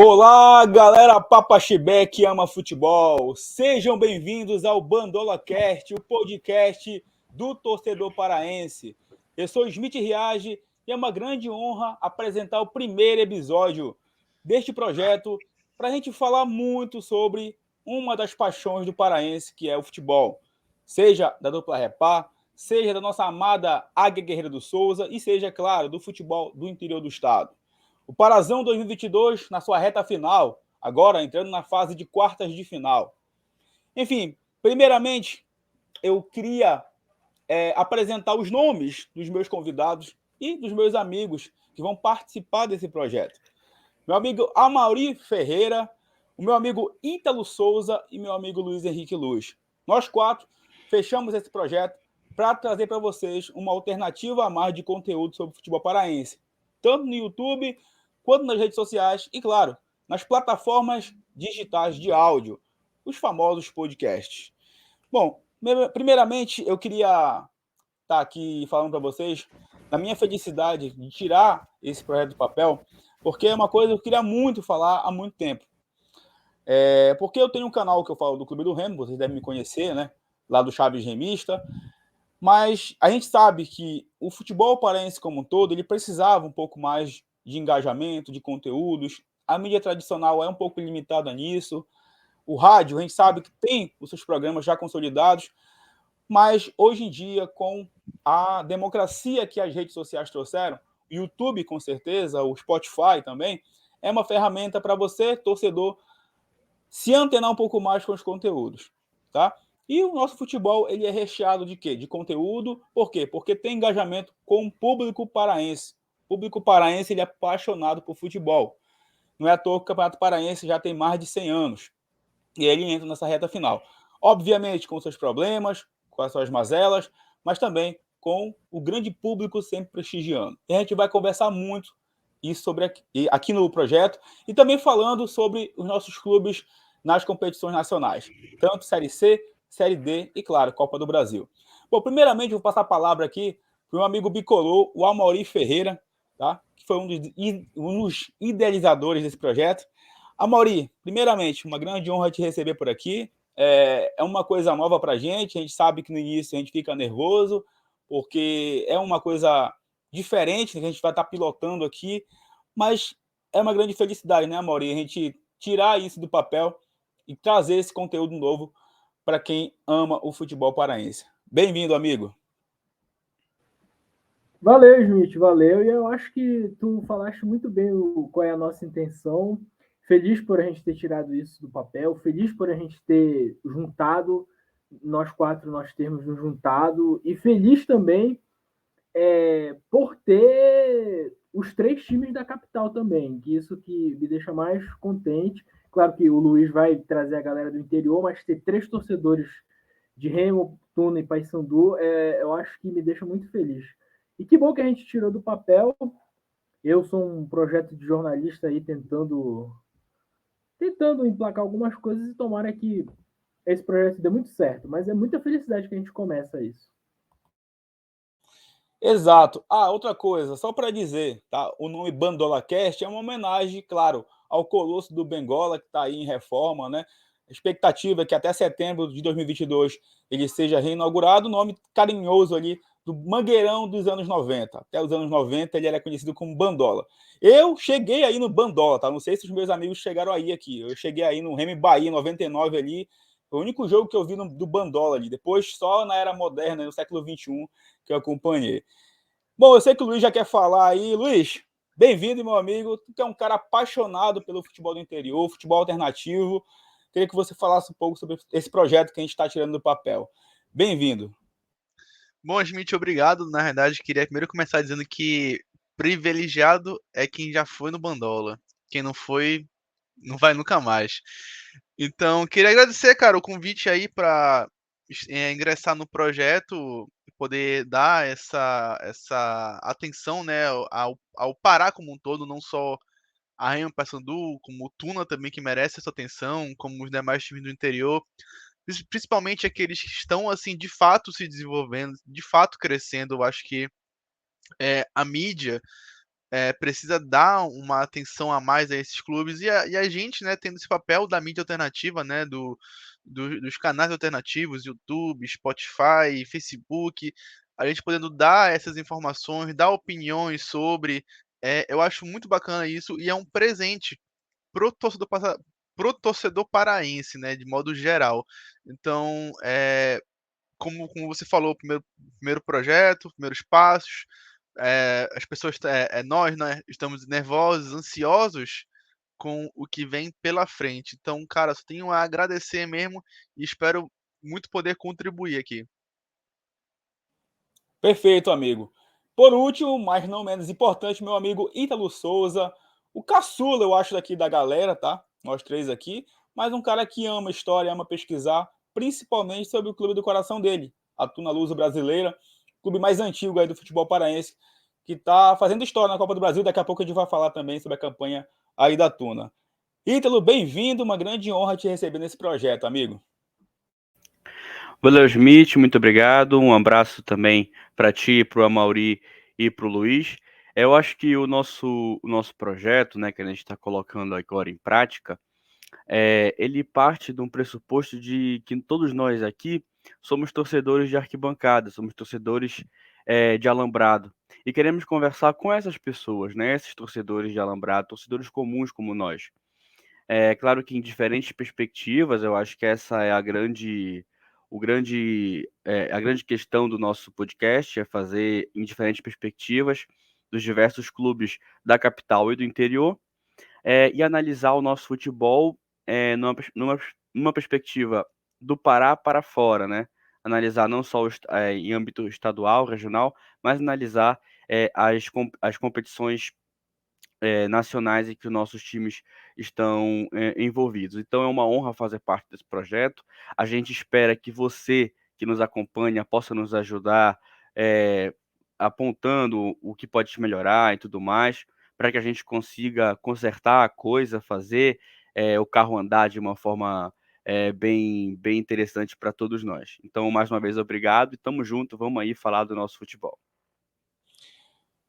Olá, galera papaxibé que ama futebol. Sejam bem-vindos ao BandolaCast, o podcast do torcedor paraense. Eu sou Smith Riage e é uma grande honra apresentar o primeiro episódio deste projeto para a gente falar muito sobre uma das paixões do paraense, que é o futebol. Seja da dupla Repá, seja da nossa amada Águia Guerreira do Souza e seja, claro, do futebol do interior do estado. O Parazão 2022 na sua reta final, agora entrando na fase de quartas de final. Enfim, primeiramente, eu queria apresentar os nomes dos meus convidados e dos meus amigos que vão participar desse projeto. Meu amigo Amaury Ferreira, o meu amigo Ítalo Souza e meu amigo Luiz Henrique Luz. Nós quatro fechamos esse projeto para trazer para vocês uma alternativa a mais de conteúdo sobre futebol paraense, tanto no YouTube quanto nas redes sociais e, claro, nas plataformas digitais de áudio, os famosos podcasts. Bom, primeiramente eu queria estar aqui falando para vocês da minha felicidade de tirar esse projeto do papel, porque é uma coisa que eu queria muito falar há muito tempo. Porque eu tenho um canal que eu falo do Clube do Remo, vocês devem me conhecer, né? Lá do Chaves Remista. Mas a gente sabe que o futebol paraense como um todo, ele precisava um pouco mais de engajamento, de conteúdos. A mídia tradicional é um pouco limitada nisso. O rádio, a gente sabe que tem os seus programas já consolidados, mas hoje em dia, com a democracia que as redes sociais trouxeram, o YouTube, com certeza, o Spotify também, é uma ferramenta para você, torcedor, se antenar um pouco mais com os conteúdos, tá? E o nosso futebol, ele é recheado de quê? De conteúdo. Por quê? Porque tem engajamento com o público paraense. O público paraense, ele é apaixonado por futebol. Não é à toa que o Campeonato Paraense já tem mais de 100 anos. E ele entra nessa reta final. Obviamente, com seus problemas, com as suas mazelas, mas também com o grande público sempre prestigiando. E a gente vai conversar muito isso sobre aqui no projeto e também falando sobre os nossos clubes nas competições nacionais, tanto Série C, Série D e, claro, Copa do Brasil. Bom, primeiramente, eu vou passar a palavra aqui para o meu amigo bicolor, o Amaury Ferreira, tá? Que foi um dos idealizadores desse projeto. Amaury, primeiramente, uma grande honra te receber por aqui. É uma coisa nova para a gente sabe que no início a gente fica nervoso, porque é uma coisa diferente que a gente vai estar pilotando aqui, mas é uma grande felicidade, né, Amaury? A gente tirar isso do papel e trazer esse conteúdo novo para quem ama o futebol paraense. Bem-vindo, amigo. Valeu, Smith, valeu. E eu acho que tu falaste muito bem qual é a nossa intenção. Feliz por a gente ter tirado isso do papel, feliz por a gente ter juntado, nós quatro, nós termos nos juntado, e feliz também por ter os três times da capital também, que isso que me deixa mais contente. Claro que o Luiz vai trazer a galera do interior, mas ter três torcedores de Remo, Tuna e Paysandu, eu acho que me deixa muito feliz. E que bom que a gente tirou do papel. Eu sou um projeto de jornalista aí tentando emplacar algumas coisas e tomara que esse projeto dê muito certo. Mas é muita felicidade que a gente começa isso. Exato. Outra coisa, só para dizer, tá? O nome BandolaCast é uma homenagem, claro, ao Colosso do Bengola, que está aí em reforma, né? A expectativa é que até setembro de 2022 ele seja reinaugurado, o nome carinhoso ali do Mangueirão dos anos 90. Até os anos 90 ele era conhecido como Bandola. Eu cheguei aí no Bandola, tá? Não sei se os meus amigos chegaram aí aqui. Eu cheguei aí no Remy Bahia 99 ali. Foi o único jogo que eu vi do Bandola ali. Depois, só na era moderna, no século XXI, que eu acompanhei. Bom, eu sei que o Luiz já quer falar aí. Luiz, bem-vindo, meu amigo. Tu que é um cara apaixonado pelo futebol do interior, futebol alternativo. Queria que você falasse um pouco sobre esse projeto que a gente está tirando do papel. Bem-vindo. Bom, Smith, obrigado. Na verdade, queria primeiro começar dizendo que privilegiado é quem já foi no Bandola. Quem não foi, não vai nunca mais. Então, queria agradecer, cara, o convite aí para ingressar no projeto, poder dar essa atenção, né, ao Pará como um todo, não só a Remo Paysandu, como o Tuna também, que merece essa atenção, como os demais times do interior, principalmente aqueles que estão, assim, de fato se desenvolvendo, de fato crescendo. Eu acho que a mídia precisa dar uma atenção a mais a esses clubes, e a gente, né, tendo esse papel da mídia alternativa, né, dos canais alternativos, YouTube, Spotify, Facebook, a gente podendo dar essas informações, dar opiniões sobre, eu acho muito bacana isso, e é um presente pro torcedor passa pro torcedor paraense, né, de modo geral. Então, como você falou, o primeiro projeto, primeiros passos, as pessoas, nós, né, estamos nervosos, ansiosos com o que vem pela frente. Então, cara, só tenho a agradecer mesmo e espero muito poder contribuir aqui. Perfeito, amigo. Por último, mas não menos importante, meu amigo Ítalo Souza, o caçula, eu acho, daqui da galera, tá? Nós três aqui, mas um cara que ama história, ama pesquisar, principalmente sobre o clube do coração dele, a Tuna Luso Brasileira, clube mais antigo aí do futebol paraense, que tá fazendo história na Copa do Brasil. Daqui a pouco a gente vai falar também sobre a campanha aí da Tuna. Ítalo, bem-vindo, uma grande honra te receber nesse projeto, amigo. Valeu, Smith, muito obrigado. Um abraço também para ti, para o Amaury e para o Luiz. Eu acho que o nosso projeto, né, que a gente está colocando agora em prática, ele parte de um pressuposto de que todos nós aqui somos torcedores de arquibancada, somos torcedores de alambrado. E queremos conversar com essas pessoas, né, esses torcedores de alambrado, torcedores comuns como nós. É claro que em diferentes perspectivas, eu acho que essa é a grande questão do nosso podcast, é fazer em diferentes perspectivas dos diversos clubes da capital e do interior, e analisar o nosso futebol numa perspectiva do Pará para fora, né? Analisar não só em âmbito estadual, regional, mas analisar as competições nacionais em que os nossos times estão envolvidos. Então é uma honra fazer parte desse projeto. A gente espera que você que nos acompanha possa nos ajudar apontando o que pode melhorar e tudo mais, para que a gente consiga consertar a coisa, fazer o carro andar de uma forma bem interessante para todos nós. Então, mais uma vez, obrigado e tamo junto. Vamos aí falar do nosso futebol.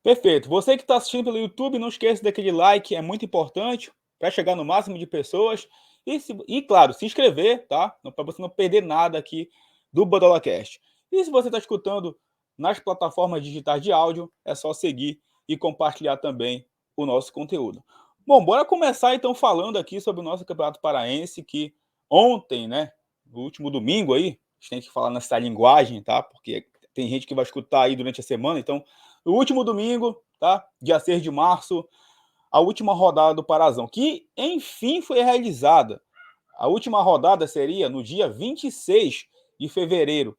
Perfeito. Você que está assistindo pelo YouTube, não esqueça daquele like, é muito importante para chegar no máximo de pessoas. E claro, se inscrever, tá? Para você não perder nada aqui do BandolaCast. E se você está escutando nas plataformas digitais de áudio, é só seguir e compartilhar também o nosso conteúdo. Bom, bora começar então falando aqui sobre o nosso Campeonato Paraense, que ontem, né, no último domingo aí, a gente tem que falar nessa linguagem, tá? Porque tem gente que vai escutar aí durante a semana, então no último domingo, tá? Dia 6 de março, a última rodada do Parazão, que enfim foi realizada. A última rodada seria no dia 26 de fevereiro.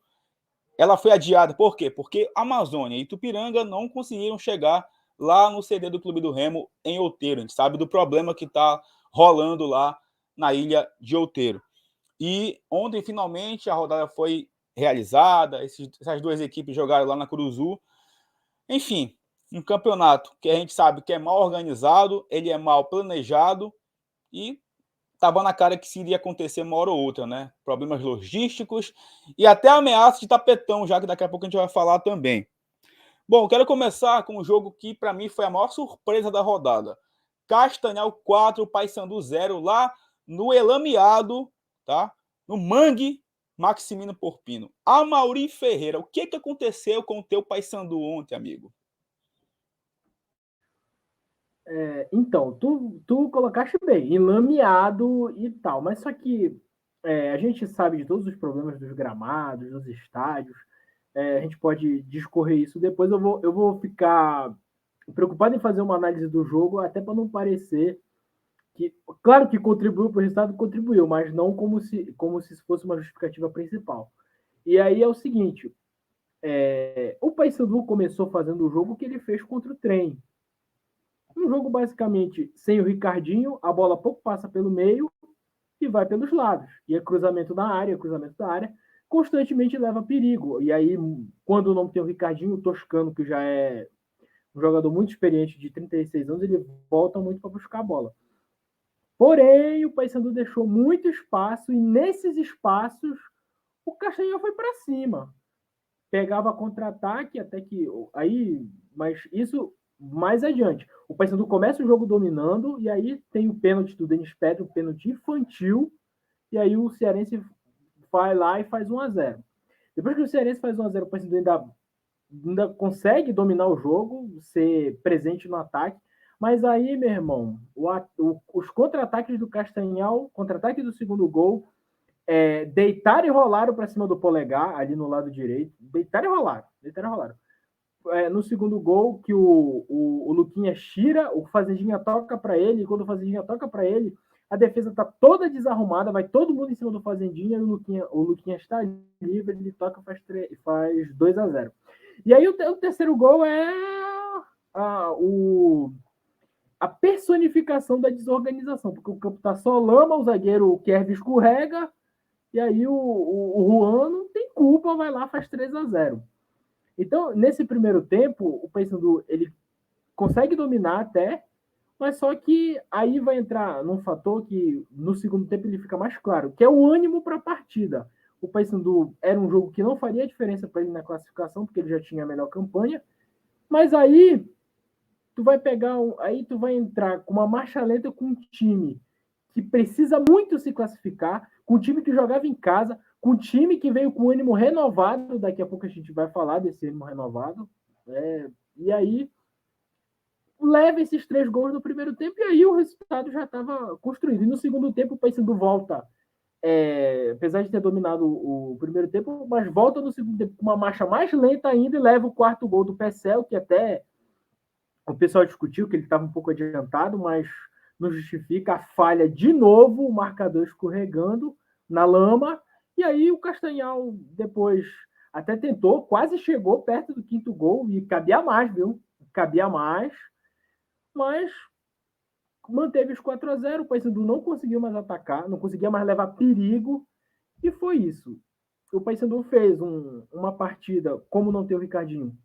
Ela foi adiada, por quê? Porque Amazônia e Tupiranga não conseguiram chegar lá no CD do Clube do Remo em Outeiro. A gente sabe do problema que está rolando lá na ilha de Outeiro. E ontem, finalmente, a rodada foi realizada, essas duas equipes jogaram lá na Curuzu. Enfim, um campeonato que a gente sabe que é mal organizado, ele é mal planejado e estava na cara que se iria acontecer uma hora ou outra, né? Problemas logísticos e até ameaça de tapetão, já que daqui a pouco a gente vai falar também. Bom, quero começar com um jogo que para mim foi a maior surpresa da rodada. Castanhal 4, Paysandu 0, lá no Elameado, tá? No Mangue Maximino Porpino. Amaury Ferreira, o que aconteceu com o teu Paysandu ontem, amigo? Então, tu colocaste bem, enlameado e tal, mas só que a gente sabe de todos os problemas dos gramados, dos estádios, a gente pode discorrer isso depois. Eu vou ficar preocupado em fazer uma análise do jogo, até para não parecer que, claro que contribuiu para o resultado, contribuiu, mas não como se fosse uma justificativa principal. E aí é o seguinte, o Paysandu começou fazendo o jogo que ele fez contra o Trem. Um jogo basicamente sem o Ricardinho, a bola pouco passa pelo meio e vai pelos lados. E é cruzamento da área, constantemente leva perigo. E aí, quando não tem o Ricardinho, o Toscano, que já é um jogador muito experiente, de 36 anos, ele volta muito para buscar a bola. Porém, o Paysandu deixou muito espaço e nesses espaços o Castanhal foi para cima. Pegava contra-ataque, até que aí, mas isso mais adiante. O Paysandu começa o jogo dominando, e aí tem o pênalti do Denis Pedro, o pênalti infantil, e aí o Cearense vai lá e faz 1-0. Depois que o Cearense faz 1-0, o Paysandu ainda consegue dominar o jogo, ser presente no ataque, mas aí, meu irmão, os contra-ataques do Castanhal, contra-ataque do segundo gol, deitaram e rolaram para cima do Polegar, ali no lado direito, deitaram e rolaram. No segundo gol, que o Luquinha tira, o Fazendinha toca para ele, e quando o Fazendinha toca para ele, a defesa está toda desarrumada, vai todo mundo em cima do Fazendinha, e o Luquinha está livre, ele toca e faz 2-0. E aí o terceiro gol é a personificação da desorganização, porque o campo está só lama, o zagueiro Kerv escorrega, e aí o Juan não tem culpa, vai lá, faz 3-0. Então, nesse primeiro tempo, o Paysandu ele consegue dominar até, mas só que aí vai entrar num fator que no segundo tempo ele fica mais claro, que é o ânimo para a partida. O Paysandu era um jogo que não faria diferença para ele na classificação, porque ele já tinha a melhor campanha, mas aí tu vai entrar com uma marcha lenta com um time que precisa muito se classificar, com um time que jogava em casa, com um time que veio com ânimo renovado, daqui a pouco a gente vai falar desse ânimo renovado, e aí leva esses 3 gols no primeiro tempo, e aí o resultado já estava construído. E no segundo tempo o Paysandu volta, apesar de ter dominado o primeiro tempo, mas volta no segundo tempo com uma marcha mais lenta ainda e leva o 4º gol do Pecel, que até o pessoal discutiu que ele estava um pouco adiantado, mas não justifica a falha de novo, o marcador escorregando na lama, e aí o Castanhal depois até tentou, quase chegou perto do 5º gol, e cabia mais, viu? Cabia mais, mas manteve os 4-0, o Paysandu não conseguiu mais atacar, não conseguia mais levar perigo, e foi isso. O Paysandu fez uma partida, como não tem o Ricardinho,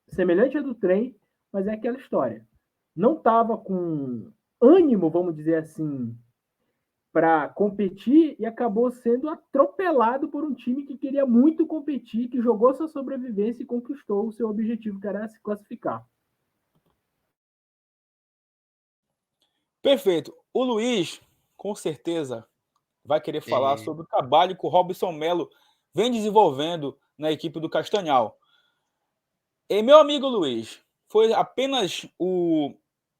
semelhante à do trem, mas é aquela história. Não estava com ânimo, vamos dizer assim, para competir e acabou sendo atropelado por um time que queria muito competir, que jogou sua sobrevivência e conquistou o seu objetivo, que era se classificar. Perfeito. O Luiz, com certeza, vai querer falar sobre o trabalho que o Robson Melo vem desenvolvendo na equipe do Castanhal. E, meu amigo Luiz, foi apenas o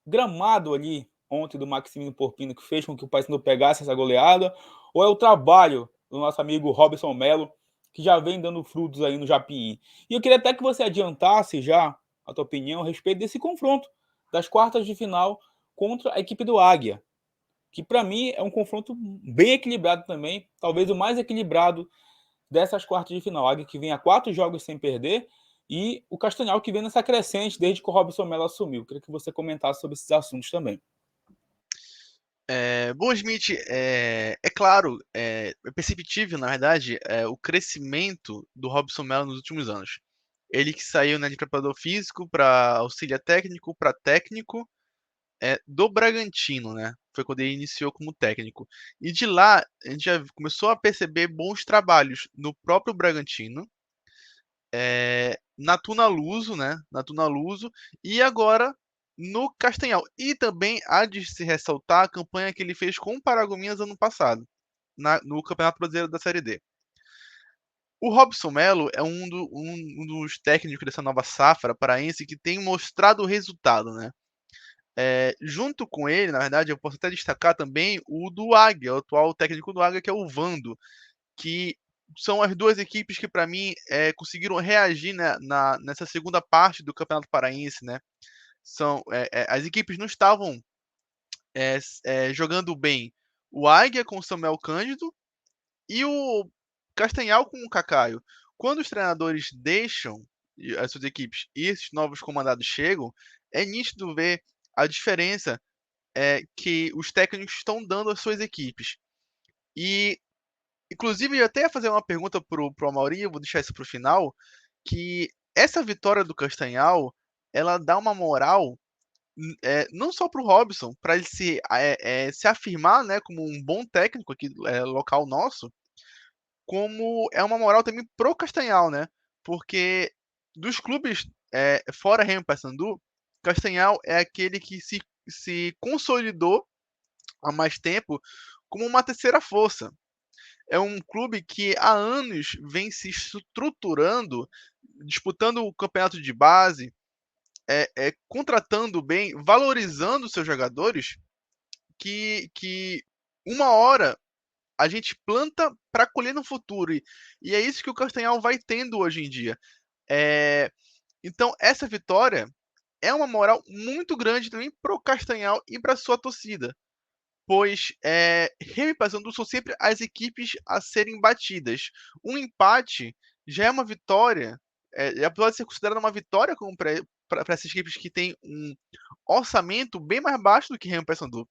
gramado ali ontem do Maximino Porpino que fez com que o Paysandu pegasse essa goleada, ou é o trabalho do nosso amigo Robson Melo, que já vem dando frutos aí no Japim? E eu queria até que você adiantasse já a tua opinião a respeito desse confronto das quartas de final contra a equipe do Águia, que para mim é um confronto bem equilibrado também, talvez o mais equilibrado dessas quartas de final. A Águia que vem a 4 jogos sem perder, e o Castanhal que vem nessa crescente desde que o Robson Melo assumiu. Queria que você comentasse sobre esses assuntos também. Bom, Smith, é claro, é perceptível, na verdade, o crescimento do Robson Melo nos últimos anos. Ele que saiu, né, de preparador físico para auxiliar técnico, para técnico do Bragantino, né? Foi quando ele iniciou como técnico. E de lá, a gente já começou a perceber bons trabalhos no próprio Bragantino, na Tunaluso, né? Na Tunaluso, e agora no Castanhal. E também há de se ressaltar a campanha que ele fez com o Paragominas ano passado, no Campeonato Brasileiro da Série D. O Robson Melo é um dos técnicos dessa nova safra paraense que tem mostrado o resultado, né? Junto com ele, na verdade, eu posso até destacar também o do Águia, o atual técnico do Águia, que é o Vando, que são as duas equipes que, para mim, conseguiram reagir, né, nessa segunda parte do Campeonato Paraense, né? As equipes não estavam jogando bem. O Águia com o Samuel Cândido e o Castanhal com o Cacaio. Quando os treinadores deixam as suas equipes e esses novos comandados chegam, é nítido ver a diferença que os técnicos estão dando às suas equipes. E, inclusive, eu até ia fazer uma pergunta pro Amaury, eu vou deixar isso pro final, que essa vitória do Castanhal, ela dá uma moral não só pro Robson, para ele se afirmar, né, como um bom técnico aqui local nosso, como é uma moral também pro Castanhal, né? Porque dos clubes fora Remo e Paysandu, Castanhal é aquele que se consolidou há mais tempo como uma terceira força. É um clube que há anos vem se estruturando, disputando o campeonato de base, contratando bem, valorizando seus jogadores, que uma hora a gente planta para colher no futuro. E é isso que o Castanhal vai tendo hoje em dia. Então, essa vitória é uma moral muito grande também para o Castanhal e para sua torcida. Pois Remo e Paysandu são sempre as equipes a serem batidas. Um empate já é uma vitória, já pode ser considerada uma vitória para essas equipes que têm um orçamento bem mais baixo do que Remo e Paysandu.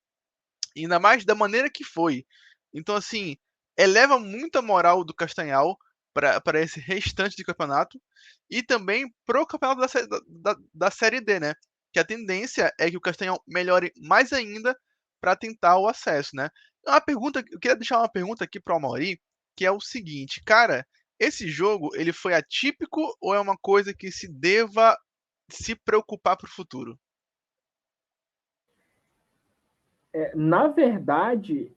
Ainda mais da maneira que foi. Então, assim, eleva muito a moral do Castanhal para esse restante de campeonato e também pro campeonato da Série D, né? Que a tendência é que o Castanhal melhore mais ainda para tentar o acesso, né? Eu queria deixar uma pergunta aqui para o Amaury, que é o seguinte, cara, esse jogo ele foi atípico ou é uma coisa que se deva se preocupar para o futuro? Na verdade,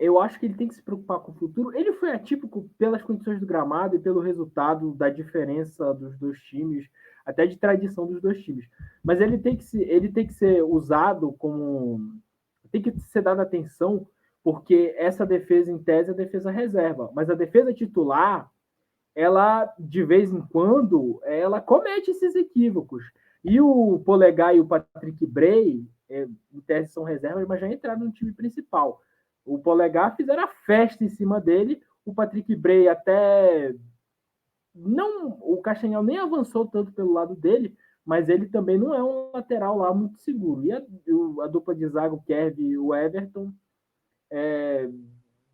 eu acho que ele tem que se preocupar com o futuro. Ele foi atípico pelas condições do gramado e pelo resultado da diferença dos dois times, até de tradição dos dois times. Mas ele tem que ser usado como. Tem que ser dada atenção, porque essa defesa, em tese, é a defesa reserva. Mas a defesa titular, ela, de vez em quando, ela comete esses equívocos. E o Polegar e o Patrick Bray, em tese são reservas, mas já entraram no time principal. O Polegar fizeram a festa em cima dele, o Patrick Bray até não, o Castanhal nem avançou tanto pelo lado dele, mas ele também não é um lateral lá muito seguro. E a dupla de zaga, o Kerv e o Everton,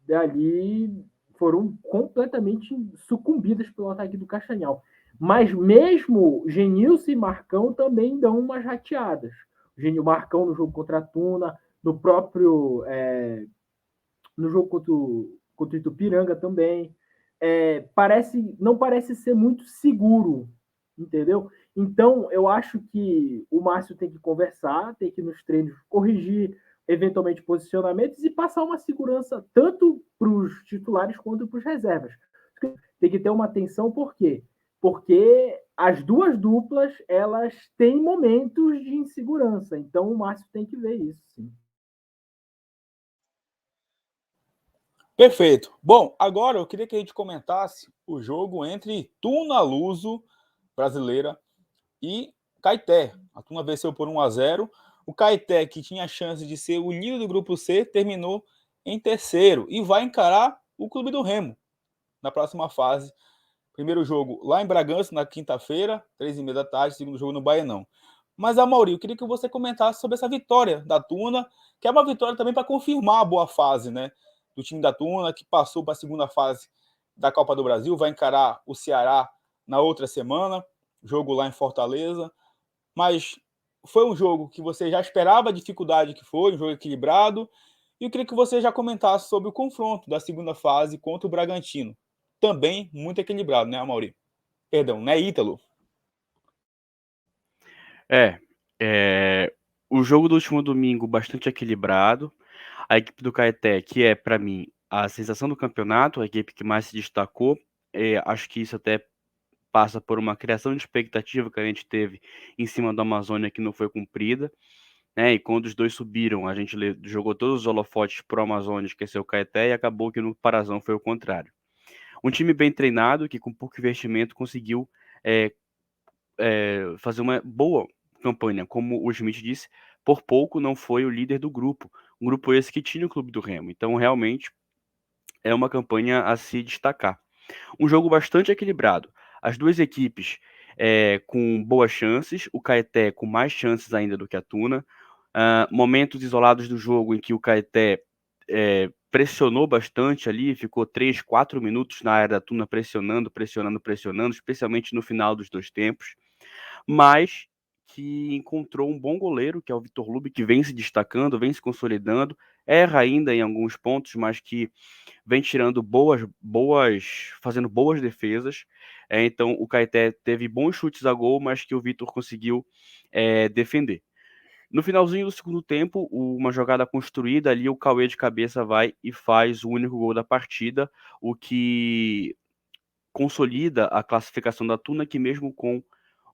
dali foram completamente sucumbidas pelo ataque do Castanhal. Mas mesmo Genilson e Marcão também dão umas rateadas. O Marcão no jogo contra a Tuna, no próprio no jogo contra o Itupiranga também. Não parece ser muito seguro, entendeu? Então, eu acho que o Márcio tem que conversar, tem que nos treinos corrigir eventualmente posicionamentos e passar uma segurança tanto para os titulares quanto para os reservas. Tem que ter uma atenção, por quê? Porque as duas duplas, elas têm momentos de insegurança. Então, o Márcio tem que ver isso, sim. Perfeito. Bom, agora eu queria que a gente comentasse o jogo entre Tuna Luso, brasileira, e Caeté. A Tuna venceu por 1-0. O Caeté, que tinha a chance de ser o líder do grupo C, terminou em terceiro e vai encarar o Clube do Remo na próxima fase. Primeiro jogo lá em Bragança, na quinta-feira, 3h30 da tarde. Segundo jogo no Baenão. Mas, Amaury, eu queria que você comentasse sobre essa vitória da Tuna, que é uma vitória também para confirmar a boa fase, né, do time da Tuna, que passou para a segunda fase da Copa do Brasil, vai encarar o Ceará na outra semana, jogo lá em Fortaleza. Mas foi um jogo que você já esperava a dificuldade que foi, um jogo equilibrado, e eu queria que você já comentasse sobre o confronto da segunda fase contra o Bragantino. Também muito equilibrado, né, Amaury? Perdão, né, Ítalo? O jogo do último domingo bastante equilibrado. A equipe do Caeté, que é, para mim, a sensação do campeonato, a equipe que mais se destacou. Acho que isso até passa por uma criação de expectativa que a gente teve em cima do Amazônia que não foi cumprida, né? E quando os dois subiram, a gente jogou todos os holofotes pro Amazônia, esqueceu o Caeté, e acabou que no Parazão foi o contrário. Um time bem treinado, que com pouco investimento conseguiu fazer uma boa campanha. Como o Schmidt disse, por pouco não foi o líder do grupo. Um grupo esse que tinha o Clube do Remo. Então, realmente, é uma campanha a se destacar. Um jogo bastante equilibrado. As duas equipes com boas chances, o Caeté com mais chances ainda do que a Tuna. Momentos isolados do jogo em que o Caeté pressionou bastante ali, ficou 3, 4 minutos na área da Tuna pressionando, especialmente no final dos dois tempos, mas que encontrou um bom goleiro, que é o Vitor Lube, que vem se destacando, vem se consolidando, erra ainda em alguns pontos, mas que vem tirando fazendo boas defesas. Então o Caeté teve bons chutes a gol, mas que o Vitor conseguiu defender. No finalzinho do segundo tempo, uma jogada construída ali, o Cauê de cabeça vai e faz o único gol da partida, o que consolida a classificação da Tuna, que mesmo com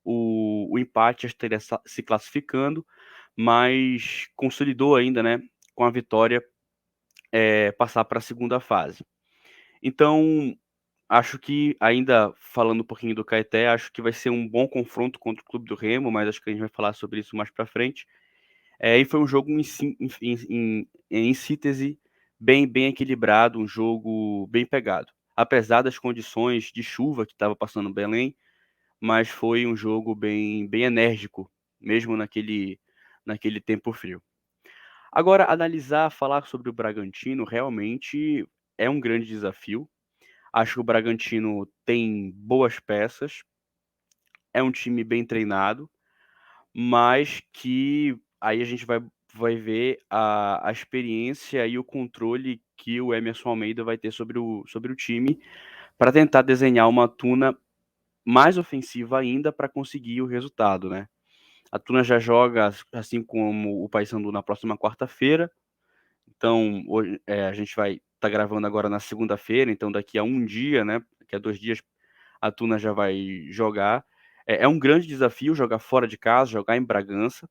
o empate estaria se classificando, mas consolidou ainda, né, com a vitória, passar para a segunda fase. Então, acho que, ainda falando um pouquinho do Caeté, acho que vai ser um bom confronto contra o Clube do Remo, mas acho que a gente vai falar sobre isso mais para frente. E foi um jogo em síntese bem equilibrado, um jogo bem pegado. Apesar das condições de chuva que estava passando em Belém, mas foi um jogo bem enérgico, mesmo naquele tempo frio. Agora, falar sobre o Bragantino realmente é um grande desafio. Acho que o Bragantino tem boas peças, é um time bem treinado, mas que aí a gente vai ver a experiência e o controle que o Emerson Almeida vai ter sobre o time para tentar desenhar uma Tuna mais ofensiva ainda para conseguir o resultado, né? A Tuna já joga, assim como o Paysandu, na próxima quarta-feira. Então, hoje, a gente vai estar gravando agora na segunda-feira, então daqui a um dia, né? Daqui a 2 dias, a Tuna já vai jogar. É um grande desafio jogar fora de casa, jogar em Bragança,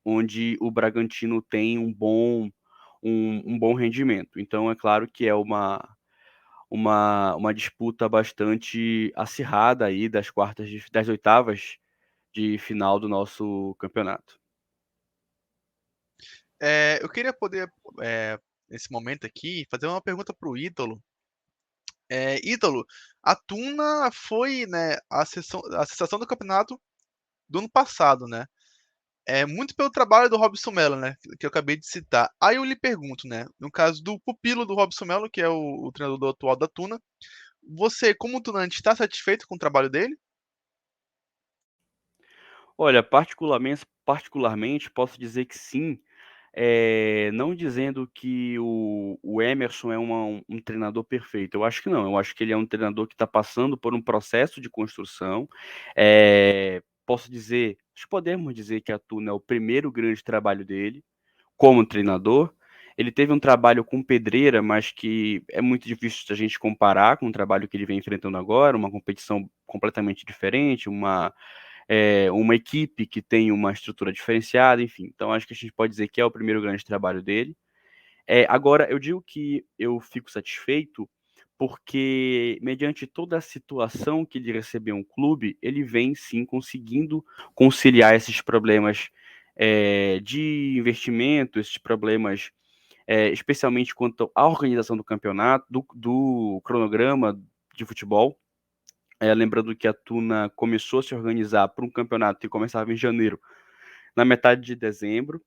onde o Bragantino tem um bom rendimento. Então, é claro que é uma disputa bastante acirrada aí das oitavas de final do nosso campeonato. Eu queria poder, nesse momento aqui, fazer uma pergunta para o Ítalo. Ítalo, a Tuna foi, né, a sensação do campeonato do ano passado, né? Muito pelo trabalho do Robson Melo, né? Que eu acabei de citar. Aí eu lhe pergunto, né? No caso do pupilo do Robson Melo, que é o treinador atual da Tuna, você, como tunante, está satisfeito com o trabalho dele? Olha, particularmente posso dizer que sim, não dizendo que o Emerson é um treinador perfeito, eu acho que não, eu acho que ele é um treinador que está passando por um processo de construção. Podemos dizer que a Tuna é o primeiro grande trabalho dele como treinador. Ele teve um trabalho com Pedreira, mas que é muito difícil a gente comparar com o trabalho que ele vem enfrentando agora, uma competição completamente diferente, uma equipe que tem uma estrutura diferenciada, enfim. Então, acho que a gente pode dizer que é o primeiro grande trabalho dele. Agora, eu digo que eu fico satisfeito porque, mediante toda a situação que ele recebeu um clube, ele vem sim conseguindo conciliar esses problemas de investimento, esses problemas, especialmente quanto à organização do campeonato, do cronograma de futebol. Lembrando que a Tuna começou a se organizar para um campeonato que começava em janeiro, na metade de dezembro.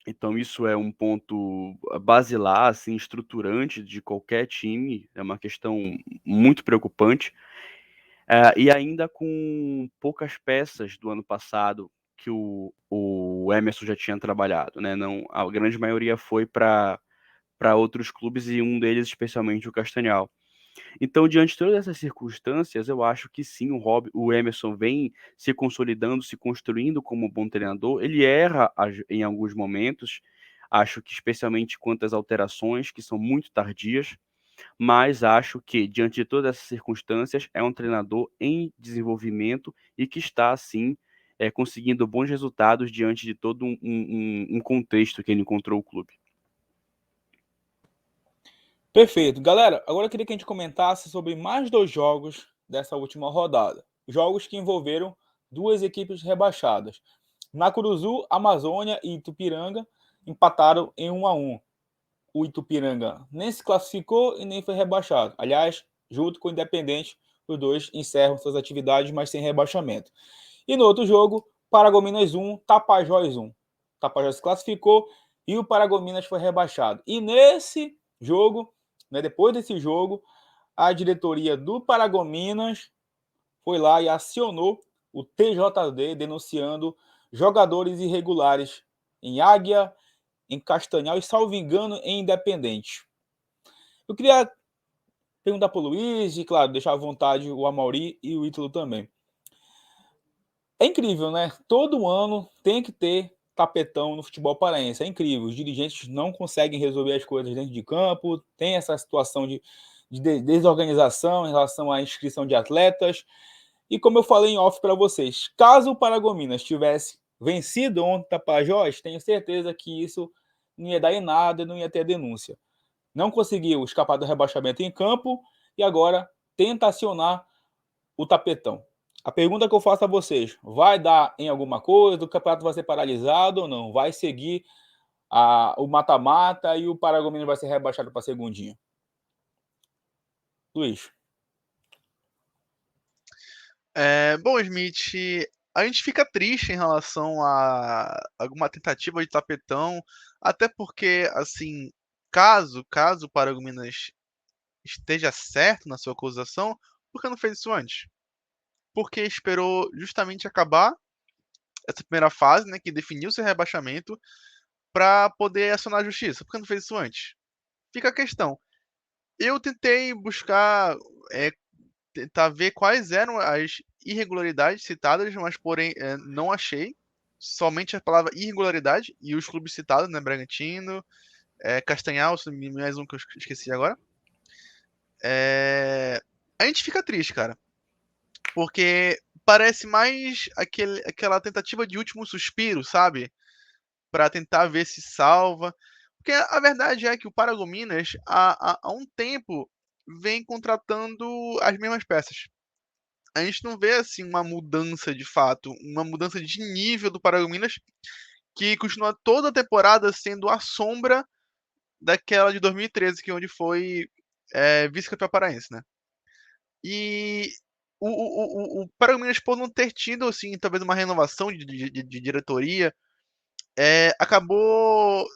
Então isso é um ponto basilar, assim, estruturante de qualquer time, é uma questão muito preocupante. E ainda com poucas peças do ano passado que o Emerson já tinha trabalhado, né? Não, a grande maioria foi para outros clubes e um deles especialmente o Castanhal. Então, diante de todas essas circunstâncias, eu acho que sim, o Emerson vem se consolidando, se construindo como um bom treinador. Ele erra em alguns momentos, acho que especialmente quanto às alterações, que são muito tardias, mas acho que, diante de todas essas circunstâncias, é um treinador em desenvolvimento e que está, sim, conseguindo bons resultados diante de todo um contexto que ele encontrou o clube. Perfeito. Galera, agora eu queria que a gente comentasse sobre mais 2 jogos dessa última rodada. Jogos que envolveram 2 equipes rebaixadas. Nacuruzu, Amazônia e Itupiranga empataram em 1-1. O Itupiranga nem se classificou e nem foi rebaixado. Aliás, junto com o Independente, os dois encerram suas atividades, mas sem rebaixamento. E no outro jogo, Paragominas 1, Tapajós 1. Tapajós se classificou e o Paragominas foi rebaixado. E nesse jogo, né, depois desse jogo, a diretoria do Paragominas foi lá e acionou o TJD denunciando jogadores irregulares em Águia, em Castanhal e, salvo engano, em Independente. Eu queria perguntar para o Luiz e, claro, deixar à vontade o Amaury e o Ítalo também. É incrível, né? Todo ano tem que ter tapetão no futebol paraense. É incrível. Os dirigentes não conseguem resolver as coisas dentro de campo. Tem essa situação de desorganização em relação à inscrição de atletas. E como eu falei em off para vocês, caso o Paragominas tivesse vencido ontem o Tapajós, tenho certeza que isso não ia dar em nada, não ia ter denúncia. Não conseguiu escapar do rebaixamento em campo e agora tenta acionar o tapetão. A pergunta que eu faço a vocês, vai dar em alguma coisa? O campeonato vai ser paralisado ou não? Vai seguir o mata-mata e o Paragominas vai ser rebaixado para a segundinha? Luiz. Bom, Smith, a gente fica triste em relação a alguma tentativa de tapetão, até porque, assim, caso o Paragominas esteja certo na sua acusação, por que não fez isso antes? Porque esperou justamente acabar essa primeira fase, né, que definiu seu rebaixamento, para poder acionar a justiça. Por que não fez isso antes? Fica a questão. Eu tentei buscar, tentar ver quais eram as irregularidades citadas, mas porém não achei. Somente a palavra irregularidade e os clubes citados, né? Bragantino, Castanhal, mais um que eu esqueci agora. A gente fica triste, cara. Porque parece mais aquela tentativa de último suspiro, sabe? Para tentar ver se salva. Porque a verdade é que o Paragominas, há um tempo, vem contratando as mesmas peças. A gente não vê assim uma mudança de fato, uma mudança de nível do Paragominas, que continua toda a temporada sendo a sombra daquela de 2013, que é onde foi vice-campeão paraense, né? E o Paragominas, por não ter tido assim, talvez uma renovação de diretoria, acabou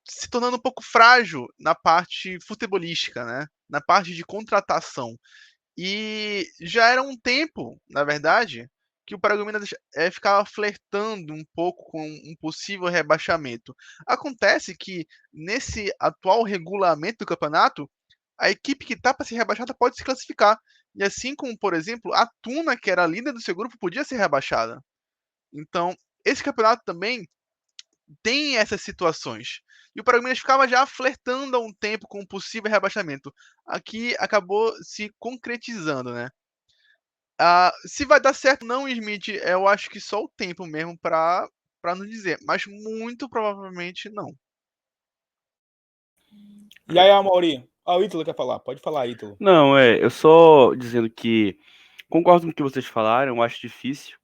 se tornando um pouco frágil na parte futebolística, né? Na parte de contratação. E já era um tempo, na verdade, que o Paragominas ficava flertando um pouco com um possível rebaixamento. Acontece que, nesse atual regulamento do campeonato, a equipe que está para ser rebaixada pode se classificar. E assim como, por exemplo, a Tuna, que era a líder do seu grupo, podia ser rebaixada. Então, esse campeonato também tem essas situações. E o Paragominas ficava já flertando há um tempo com um possível rebaixamento. Aqui acabou se concretizando, né? Se vai dar certo ou não, Smith, eu acho que só o tempo mesmo para nos dizer. Mas muito provavelmente não. E aí, Amaury? O Ítalo quer falar. Pode falar, Ítalo. Não, eu só dizendo que concordo com o que vocês falaram, eu acho difícil.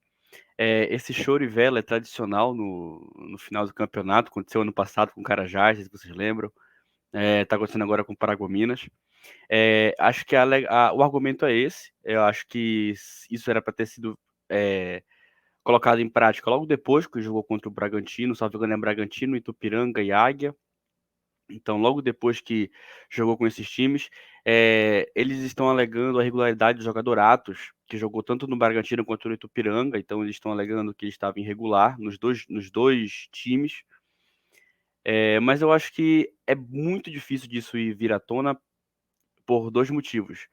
Esse choro e vela é tradicional no final do campeonato, aconteceu ano passado com o Carajás, se vocês lembram. Tá acontecendo agora com o Paragominas. Acho que o argumento é esse. Eu acho que isso era para ter sido colocado em prática logo depois que jogou contra o Bragantino, salvo engano é Bragantino, Itupiranga e Águia. Então, logo depois que jogou com esses times, eles estão alegando a irregularidade do jogador Atos, que jogou tanto no Bragantino quanto no Itupiranga. Então, eles estão alegando que ele estava irregular nos dois times. Mas eu acho que é muito difícil disso vir à tona por dois motivos.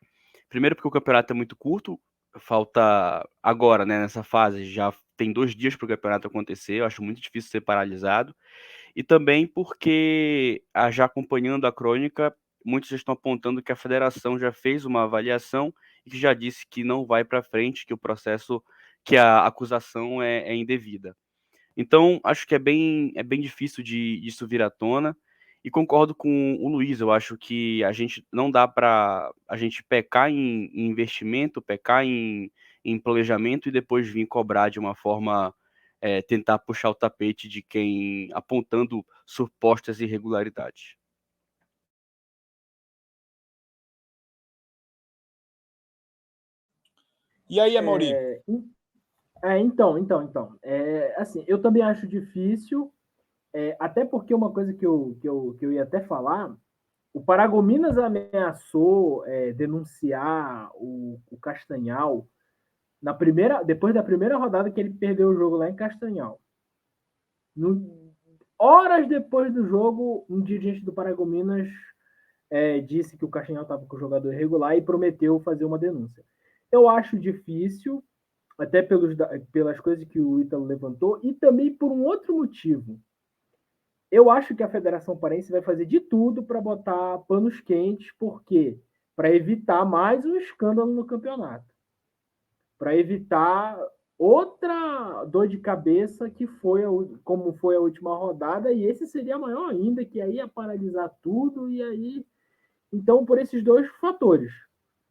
Primeiro, porque o campeonato é muito curto, falta agora, né, nessa fase, já tem 2 dias para o campeonato acontecer. Eu acho muito difícil ser paralisado. E também porque, já acompanhando a crônica, muitos estão apontando que a federação já fez uma avaliação e que já disse que não vai para frente, que o processo, que a acusação é indevida. Então, acho que é bem difícil disso vir à tona. E concordo com o Luiz, eu acho que a gente não dá para a gente pecar em investimento, pecar em planejamento e depois vir cobrar de uma forma, tentar puxar o tapete de quem apontando supostas irregularidades. E aí, Amaury? Então. Assim, eu também acho difícil, até porque uma coisa que eu ia até falar, o Paragominas ameaçou denunciar o Castanhal depois da primeira rodada que ele perdeu o jogo lá em Castanhal. Horas depois do jogo, um dirigente do Paragominas disse que o Castanhal estava com o jogador irregular e prometeu fazer uma denúncia. Eu acho difícil, até pelas coisas que o Ítalo levantou, e também por um outro motivo. Eu acho que a Federação Paraense vai fazer de tudo para botar panos quentes, porque para evitar mais um escândalo no campeonato, para evitar outra dor de cabeça que foi como foi a última rodada, e esse seria maior ainda, que aí ia paralisar tudo, e aí... Então, por esses dois fatores.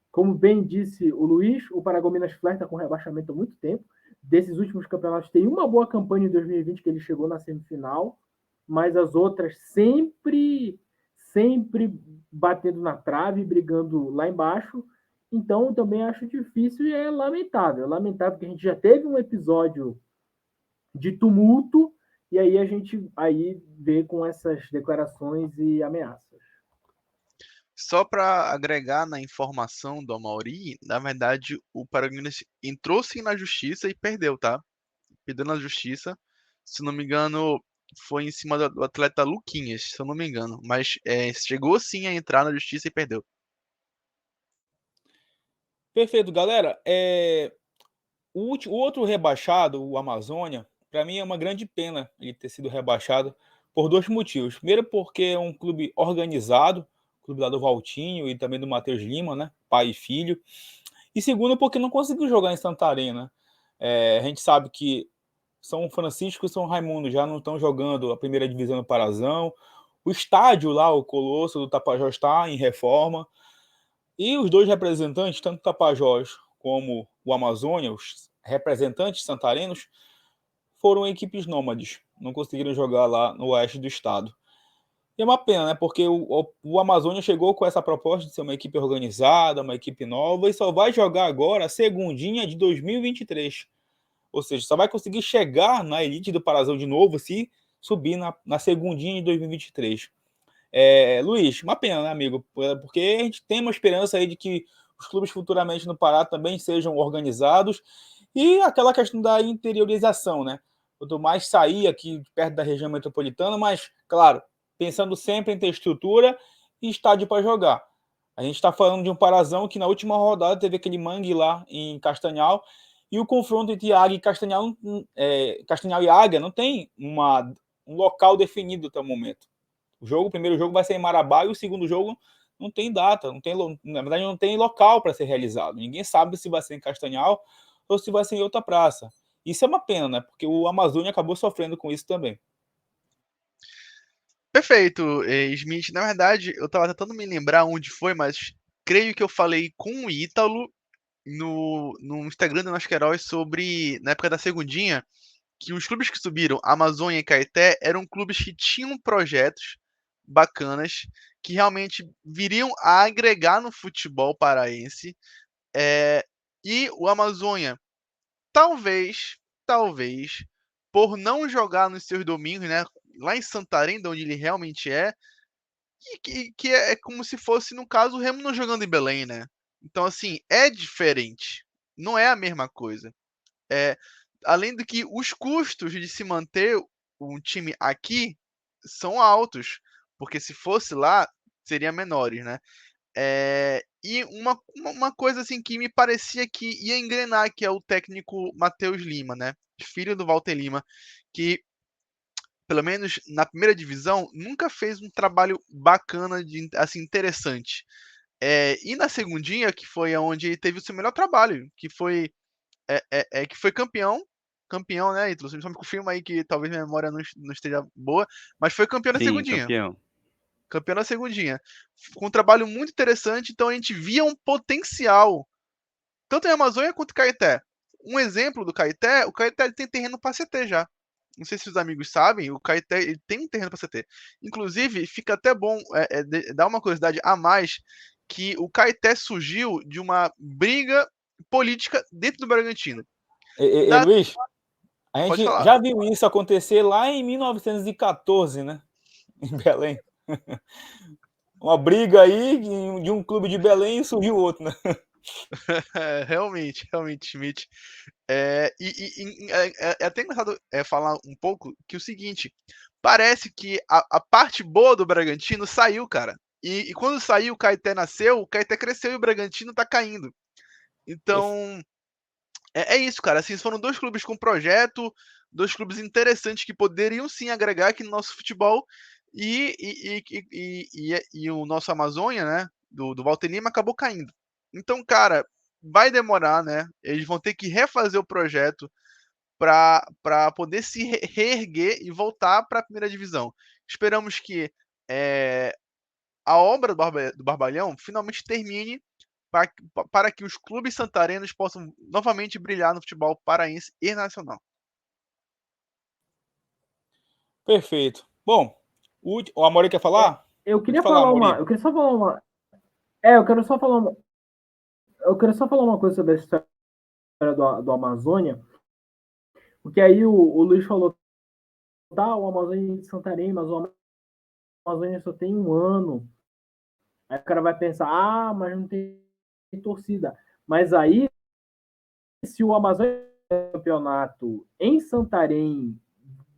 Como bem disse o Luiz, o Paragominas flerta com rebaixamento há muito tempo. Desses últimos campeonatos, tem uma boa campanha em 2020, que ele chegou na semifinal, mas as outras sempre batendo na trave, brigando lá embaixo. Então, também acho difícil e é lamentável. É lamentável que a gente já teve um episódio de tumulto e aí a gente vê com essas declarações e ameaças. Só para agregar na informação do Amaury, na verdade, o Paragominas entrou sim na justiça e perdeu, tá? Perdeu na justiça. Se não me engano, foi em cima do atleta Luquinhas, se eu não me engano. Mas chegou sim a entrar na justiça e perdeu. Perfeito, galera. O outro rebaixado, o Amazônia, para mim é uma grande pena ele ter sido rebaixado por dois motivos. Primeiro, porque é um clube organizado, clube lá do Valtinho e também do Matheus Lima, né? Pai e filho. E segundo, porque não conseguiu jogar em Santarém, né? A gente sabe que São Francisco e São Raimundo já não estão jogando a primeira divisão do Parazão. O estádio lá, o Colosso do Tapajós, está em reforma. E os dois representantes, tanto o Tapajós como o Amazônia, os representantes santarinos, foram equipes nômades. Não conseguiram jogar lá no oeste do estado. E é uma pena, né? Porque o Amazônia chegou com essa proposta de ser uma equipe organizada, uma equipe nova, e só vai jogar agora a segundinha de 2023. Ou seja, só vai conseguir chegar na elite do Parazão de novo se subir na segundinha de 2023. Luiz, uma pena, né, amigo? Porque a gente tem uma esperança aí de que os clubes futuramente no Pará também sejam organizados e aquela questão da interiorização, né? Quanto mais sair aqui perto da região metropolitana, mas, claro, pensando sempre em ter estrutura e estádio para jogar. A gente está falando de um Parazão que na última rodada teve aquele mangue lá em Castanhal e o confronto entre Águia e Castanhal, Castanhal e Águia não tem um local definido até o momento. O primeiro jogo vai ser em Marabá e o segundo jogo não tem data, na verdade não tem local para ser realizado. Ninguém sabe se vai ser em Castanhal ou se vai ser em outra praça. Isso é uma pena, né? Porque o Amazônia acabou sofrendo com isso também. Perfeito, Smith. Na verdade, eu estava tentando me lembrar onde foi, mas creio que eu falei com o Ítalo no Instagram do Nós Queiroz sobre, na época da segundinha, que os clubes que subiram, Amazônia e Caeté, eram clubes que tinham projetos bacanas, que realmente viriam a agregar no futebol paraense. E o Amazônia, talvez, por não jogar nos seus domingos, né, lá em Santarém, de onde ele realmente é, e que é como se fosse, no caso, o Remo não jogando em Belém, né? Então, assim, é diferente. Não é a mesma coisa. Além do que os custos de se manter um time aqui são altos, porque se fosse lá, seriam menores, né? E uma coisa assim que me parecia que ia engrenar, que é o técnico Matheus Lima, né? Filho do Walter Lima, que pelo menos na primeira divisão nunca fez um trabalho bacana, assim, interessante. E na segundinha, que foi onde ele teve o seu melhor trabalho, que foi campeão, né, Ítalo? Você só me confirma aí que talvez minha memória não esteja boa, mas foi campeão na Sim, segundinha. campeão. Campeão na segundinha. Com um trabalho muito interessante, então a gente via um potencial, tanto em Amazônia quanto em Caeté. Um exemplo do Caeté, o Caeté tem terreno para CT já. Não sei se os amigos sabem, o Caeté ele tem um terreno para CT. Inclusive, fica até bom dar uma curiosidade a mais, que o Caeté surgiu de uma briga política dentro do Bragantino. Luiz, a Pode gente falar. já viu isso acontecer lá em 1914, né? Em Belém. Uma briga aí de um clube de Belém e surgiu outro, né? Realmente, Schmidt. É até engraçado falar um pouco que o seguinte, parece que a parte boa do Bragantino saiu, cara. E quando saiu, o Caeté nasceu, o Caeté cresceu e o Bragantino tá caindo. Então, é isso, cara. Assim, foram dois clubes com projeto, dois clubes interessantes que poderiam sim agregar aqui no nosso futebol. E o nosso Amazônia, né, do Walter Lima, acabou caindo. Então, cara, vai demorar, né? Eles vão ter que refazer o projeto para poder se reerguer e voltar para a primeira divisão. Esperamos que a obra do Barbalhão finalmente termine para que os clubes santarenos possam novamente brilhar no futebol paraense e nacional. Perfeito. Bom, o Amorim quer falar? Eu Pode queria falar, falar Amorim. eu queria só falar uma. Eu quero só falar uma. Eu quero só falar uma coisa sobre a história do Amazônia, porque aí o Luiz falou, tá, o Amazônia de Santarém, mas o Amazônia só tem um ano. Aí o cara vai pensar, mas não tem torcida. Mas aí, se o Amazônia campeonato em Santarém,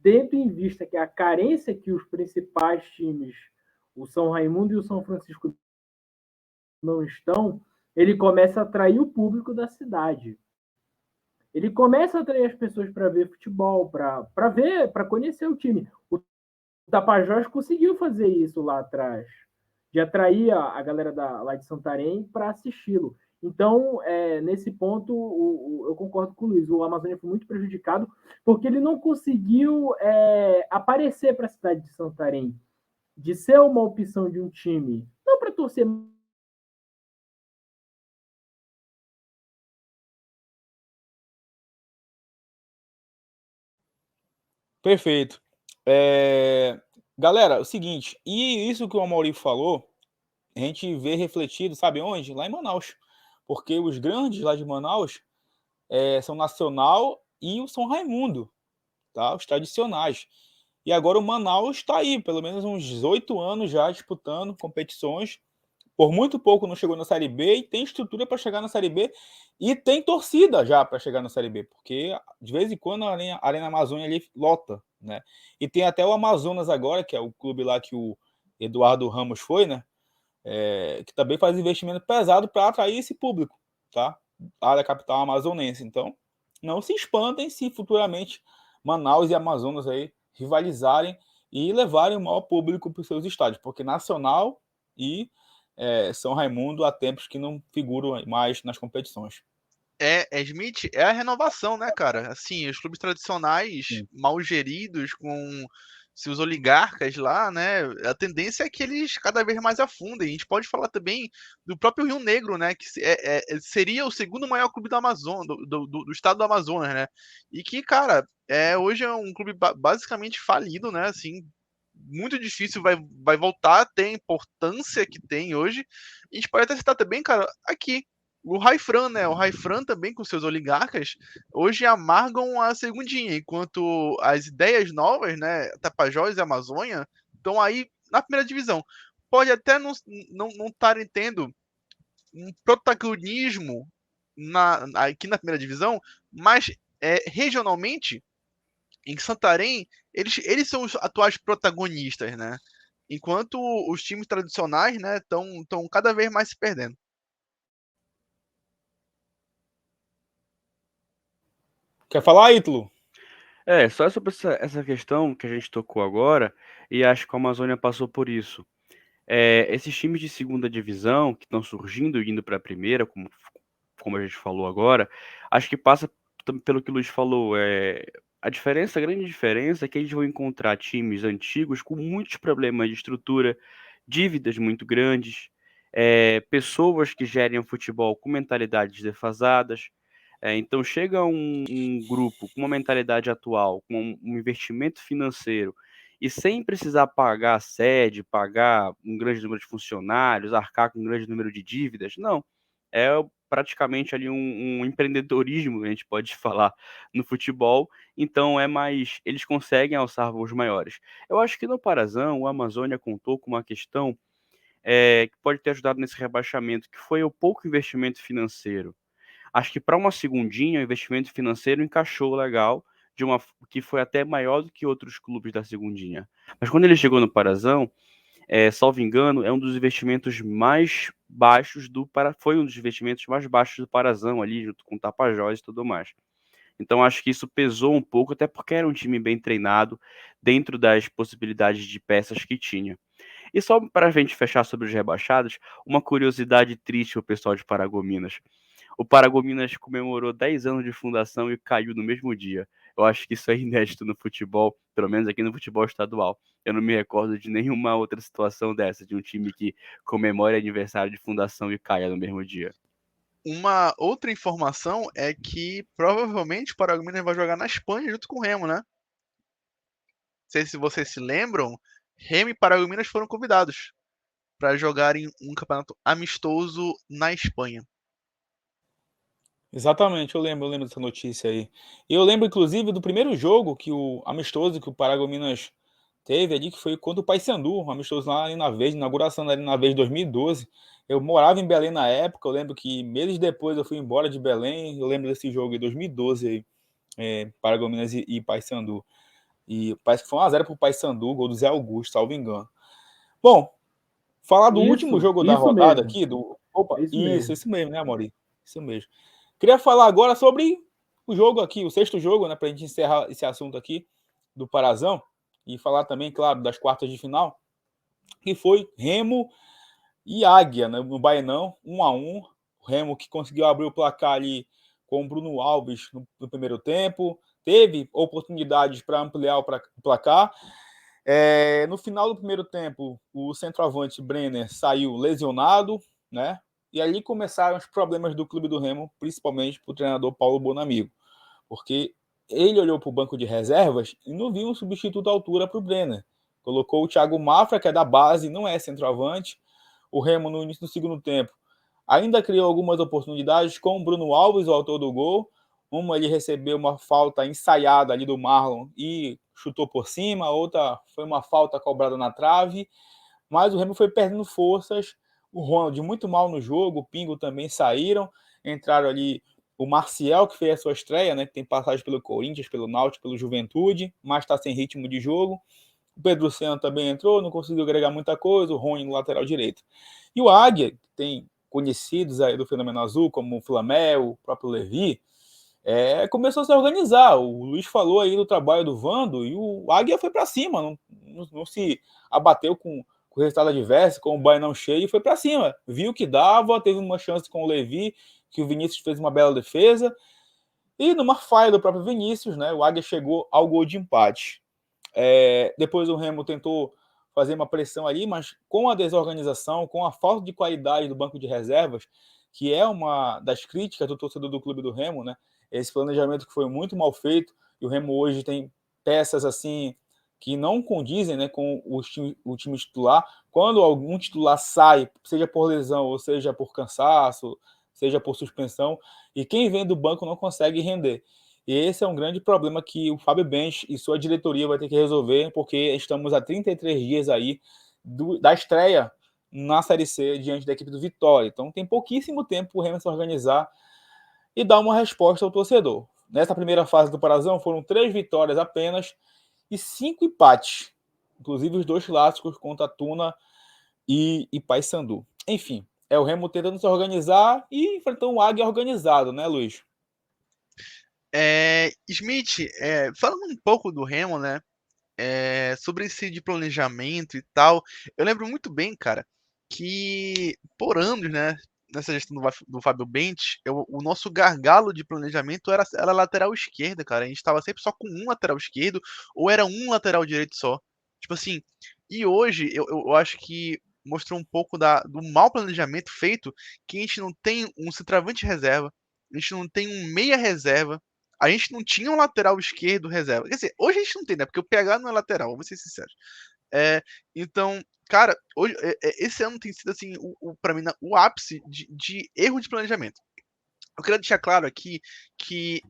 tendo em vista que a carência que os principais times, o São Raimundo e o São Francisco, não estão, ele começa a atrair o público da cidade. Ele começa a atrair as pessoas para ver futebol, para ver, para conhecer o time. O Tapajós conseguiu fazer isso lá atrás, de atrair a galera lá de Santarém para assisti-lo. Então, nesse ponto, eu concordo com o Luiz. O Amazônia foi muito prejudicado porque ele não conseguiu aparecer para a cidade de Santarém, de ser uma opção de um time, não para torcer. Perfeito. Galera, é o seguinte, e isso que o Amorim falou, a gente vê refletido, sabe onde? Lá em Manaus. Porque os grandes lá de Manaus são Nacional e o São Raimundo, tá? Os tradicionais. E agora o Manaus está aí, pelo menos uns 8 anos já disputando competições. Por muito pouco não chegou na Série B e tem estrutura para chegar na Série B e tem torcida já para chegar na Série B, porque de vez em quando a Arena Amazônia ali lota, né? E tem até o Amazonas agora, que é o clube lá que o Eduardo Ramos foi, né? Que também faz investimento pesado para atrair esse público, tá? Área capital amazonense. Então, não se espantem se futuramente Manaus e Amazonas aí rivalizarem e levarem o maior público para os seus estádios, porque Nacional e São Raimundo há tempos que não figuram mais nas competições. Smith, é a renovação, né, cara? Assim, os clubes tradicionais, Sim. mal geridos, com seus oligarcas lá, né? A tendência é que eles cada vez mais afundem. A gente pode falar também do próprio Rio Negro, né? Que seria o segundo maior clube do Amazonas, do estado do Amazonas, né? E que, cara, hoje é um clube basicamente falido, né? Assim, muito difícil vai voltar a ter a importância que tem hoje. A gente pode até citar também, cara, aqui o Raifran, né? O Raifran também com seus oligarcas hoje amargam a segundinha, enquanto as ideias novas, né? Tapajós e Amazônia estão aí na primeira divisão. Pode até não estarem tendo um protagonismo aqui na primeira divisão, mas regionalmente em Santarém eles são os atuais protagonistas, né? Enquanto os times tradicionais, né, estão cada vez mais se perdendo. Quer falar, Ítalo? Só sobre essa questão que a gente tocou agora, e acho que a Amazônia passou por isso. Esses times de segunda divisão que estão surgindo e indo para a primeira, como a gente falou agora, acho que passa pelo que o Luiz falou. A grande diferença é que eles vão encontrar times antigos com muitos problemas de estrutura, dívidas muito grandes, pessoas que gerem o futebol com mentalidades defasadas. Então chega um grupo com uma mentalidade atual, com um investimento financeiro, e sem precisar pagar a sede, pagar um grande número de funcionários, arcar com um grande número de dívidas, não. É praticamente ali um empreendedorismo, a gente pode falar, no futebol, então eles conseguem alçar voos maiores. Eu acho que no Parazão, o Amazônia contou com uma questão que pode ter ajudado nesse rebaixamento, que foi o pouco investimento financeiro. Acho que para uma segundinha, o investimento financeiro encaixou legal, que foi até maior do que outros clubes da segundinha. Mas quando ele chegou no Parazão, salvo engano, é um dos investimentos mais baixos foi um dos investimentos mais baixos do Parazão ali, junto com o Tapajós e tudo mais. Então acho que isso pesou um pouco, até porque era um time bem treinado, dentro das possibilidades de peças que tinha. E só para a gente fechar sobre os rebaixados, uma curiosidade triste para o pessoal de Paragominas. O Paragominas comemorou 10 anos de fundação e caiu no mesmo dia. Eu acho que isso é inédito no futebol, pelo menos aqui no futebol estadual. Eu não me recordo de nenhuma outra situação dessa, de um time que comemore aniversário de fundação e caia no mesmo dia. Uma outra informação é que provavelmente o Paragominas vai jogar na Espanha junto com o Remo, né? Não sei se vocês se lembram, Remo e Paragominas foram convidados para jogarem um campeonato amistoso na Espanha. Exatamente, eu lembro dessa notícia aí. E eu lembro, inclusive, do primeiro jogo que o amistoso que o Paragominas teve ali, que foi contra o Paysandu, um amistoso lá na vez, inauguração ali na vez 2012. Eu morava em Belém na época, eu lembro que meses depois eu fui embora de Belém, eu lembro desse jogo em 2012 aí, Paragominas e Paysandu. E parece que foi 1x0 pro Paysandu, gol do Zé Augusto, salvo engano. Bom, falar do último jogo da rodada mesmo. aqui, Opa, Isso isso mesmo, né, Amaury? Isso mesmo. Queria falar agora sobre o jogo aqui, o sexto jogo, né, pra gente encerrar esse assunto aqui do Parazão e falar também, claro, das quartas de final, que foi Remo e Águia, né, no Baenão, 1-1. O Remo que conseguiu abrir o placar ali com o Bruno Alves no primeiro tempo, teve oportunidades para ampliar o placar. No final do primeiro tempo, o centroavante Brenner saiu lesionado, né? E ali começaram os problemas do clube do Remo, principalmente para o treinador Paulo Bonamigo, porque ele olhou para o banco de reservas e não viu um substituto à altura para o Brenner. Colocou o Thiago Mafra, que é da base, não é centroavante. O Remo, no início do segundo tempo, ainda criou algumas oportunidades com o Bruno Alves, o autor do gol. Uma ele recebeu uma falta ensaiada ali do Marlon e chutou por cima, a outra foi uma falta cobrada na trave, mas o Remo foi perdendo forças. O Ronald muito mal no jogo, o Pingo também saíram, entraram ali o Marcial, que fez a sua estreia, né, que tem passagem pelo Corinthians, pelo Náutico, pelo Juventude, mas está sem ritmo de jogo. O Pedro Senna também entrou, não conseguiu agregar muita coisa, o Rony no lateral direito. E o Águia, que tem conhecidos aí do Fenômeno Azul, como o Flamel, o próprio Levi, começou a se organizar. O Luiz falou aí do trabalho do Vando e o Águia foi para cima, não se abateu com o resultado adverso, com o Bainão cheio, e foi para cima. Viu que dava, teve uma chance com o Levi, que o Vinícius fez uma bela defesa, e numa falha do próprio Vinícius, né, o Águia chegou ao gol de empate. Depois o Remo tentou fazer uma pressão ali, mas com a desorganização, com a falta de qualidade do banco de reservas, que é uma das críticas do torcedor do clube do Remo, né? Esse planejamento que foi muito mal feito, e o Remo hoje tem peças assim que não condizem, né, com o time titular. Quando algum titular sai, seja por lesão ou seja por cansaço, seja por suspensão, e quem vem do banco não consegue render. E esse é um grande problema que o Fábio Bench e sua diretoria vai ter que resolver, porque estamos a 33 dias aí da estreia na Série C diante da equipe do Vitória. Então tem pouquíssimo tempo para o Remo se organizar e dar uma resposta ao torcedor. Nessa primeira fase do Parazão foram 3 vitórias apenas e 5 empates, inclusive os 2 clássicos contra Tuna e Paysandu. Enfim, é o Remo tentando se organizar e enfrentando um Águia organizado, né, Luiz? Smith, falando um pouco do Remo, né? Sobre esse de planejamento e tal, eu lembro muito bem, cara, que por anos, né, nessa gestão do Fábio Bench, o nosso gargalo de planejamento era a lateral esquerda, cara. A gente tava sempre só com um lateral esquerdo, ou era um lateral direito só. Tipo assim, e hoje eu acho que mostrou um pouco do mau planejamento feito, que a gente não tem um centroavante reserva, a gente não tem um meia reserva, a gente não tinha um lateral esquerdo reserva. Quer dizer, hoje a gente não tem, né? Porque o PH não é lateral, vamos ser sinceros. Então, cara, hoje, esse ano tem sido, assim, pra mim, o ápice de erro de planejamento. Eu quero deixar claro aqui que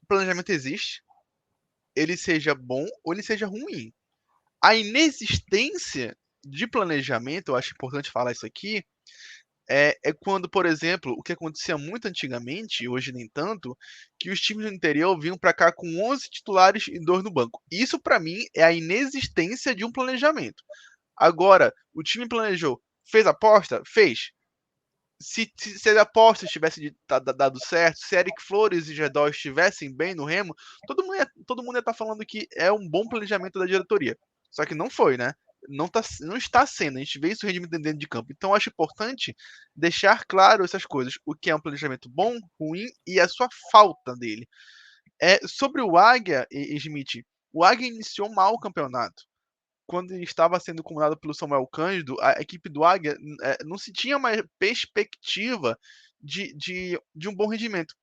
o planejamento existe, ele seja bom ou ele seja ruim. A inexistência de planejamento, eu acho importante falar isso aqui, é quando, por exemplo, o que acontecia muito antigamente, hoje nem tanto, que os times do interior vinham para cá com 11 titulares e 2 no banco. Isso, para mim, é a inexistência de um planejamento. Agora, o time planejou, fez aposta? Fez. Se as apostas tivessem dado certo, se Eric Flores e Gedó estivessem bem no Remo, todo mundo ia estar falando que é um bom planejamento da diretoria. Só que não foi, né? Não está sendo, a gente vê isso rendimento dentro de campo. Então, acho importante deixar claro essas coisas: o que é um planejamento bom, ruim e a sua falta dele. Sobre o Águia, Smith, o Águia iniciou mal o campeonato. Quando ele estava sendo comandado pelo Samuel Cândido, a equipe do Águia não se tinha mais perspectiva de um bom rendimento.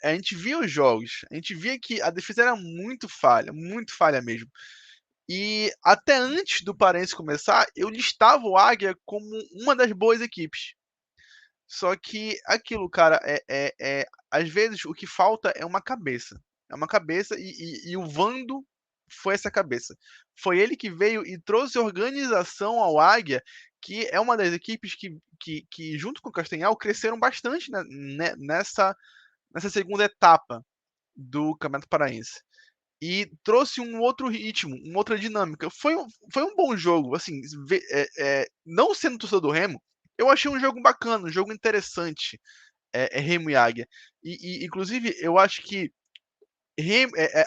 A gente via os jogos, a gente via que a defesa era muito falha mesmo. E até antes do Parense começar, eu listava o Águia como uma das boas equipes. Só que aquilo, cara, às vezes o que falta é uma cabeça. É uma cabeça e o Vando foi essa cabeça. Foi ele que veio e trouxe organização ao Águia, que é uma das equipes que junto com o Castanhal, cresceram bastante nessa segunda etapa do Campeonato Paraense. E trouxe um outro ritmo, uma outra dinâmica. Foi um bom jogo. Assim, não sendo torcedor do Remo, eu achei um jogo bacana, um jogo interessante. Remo e Águia. Inclusive, eu acho que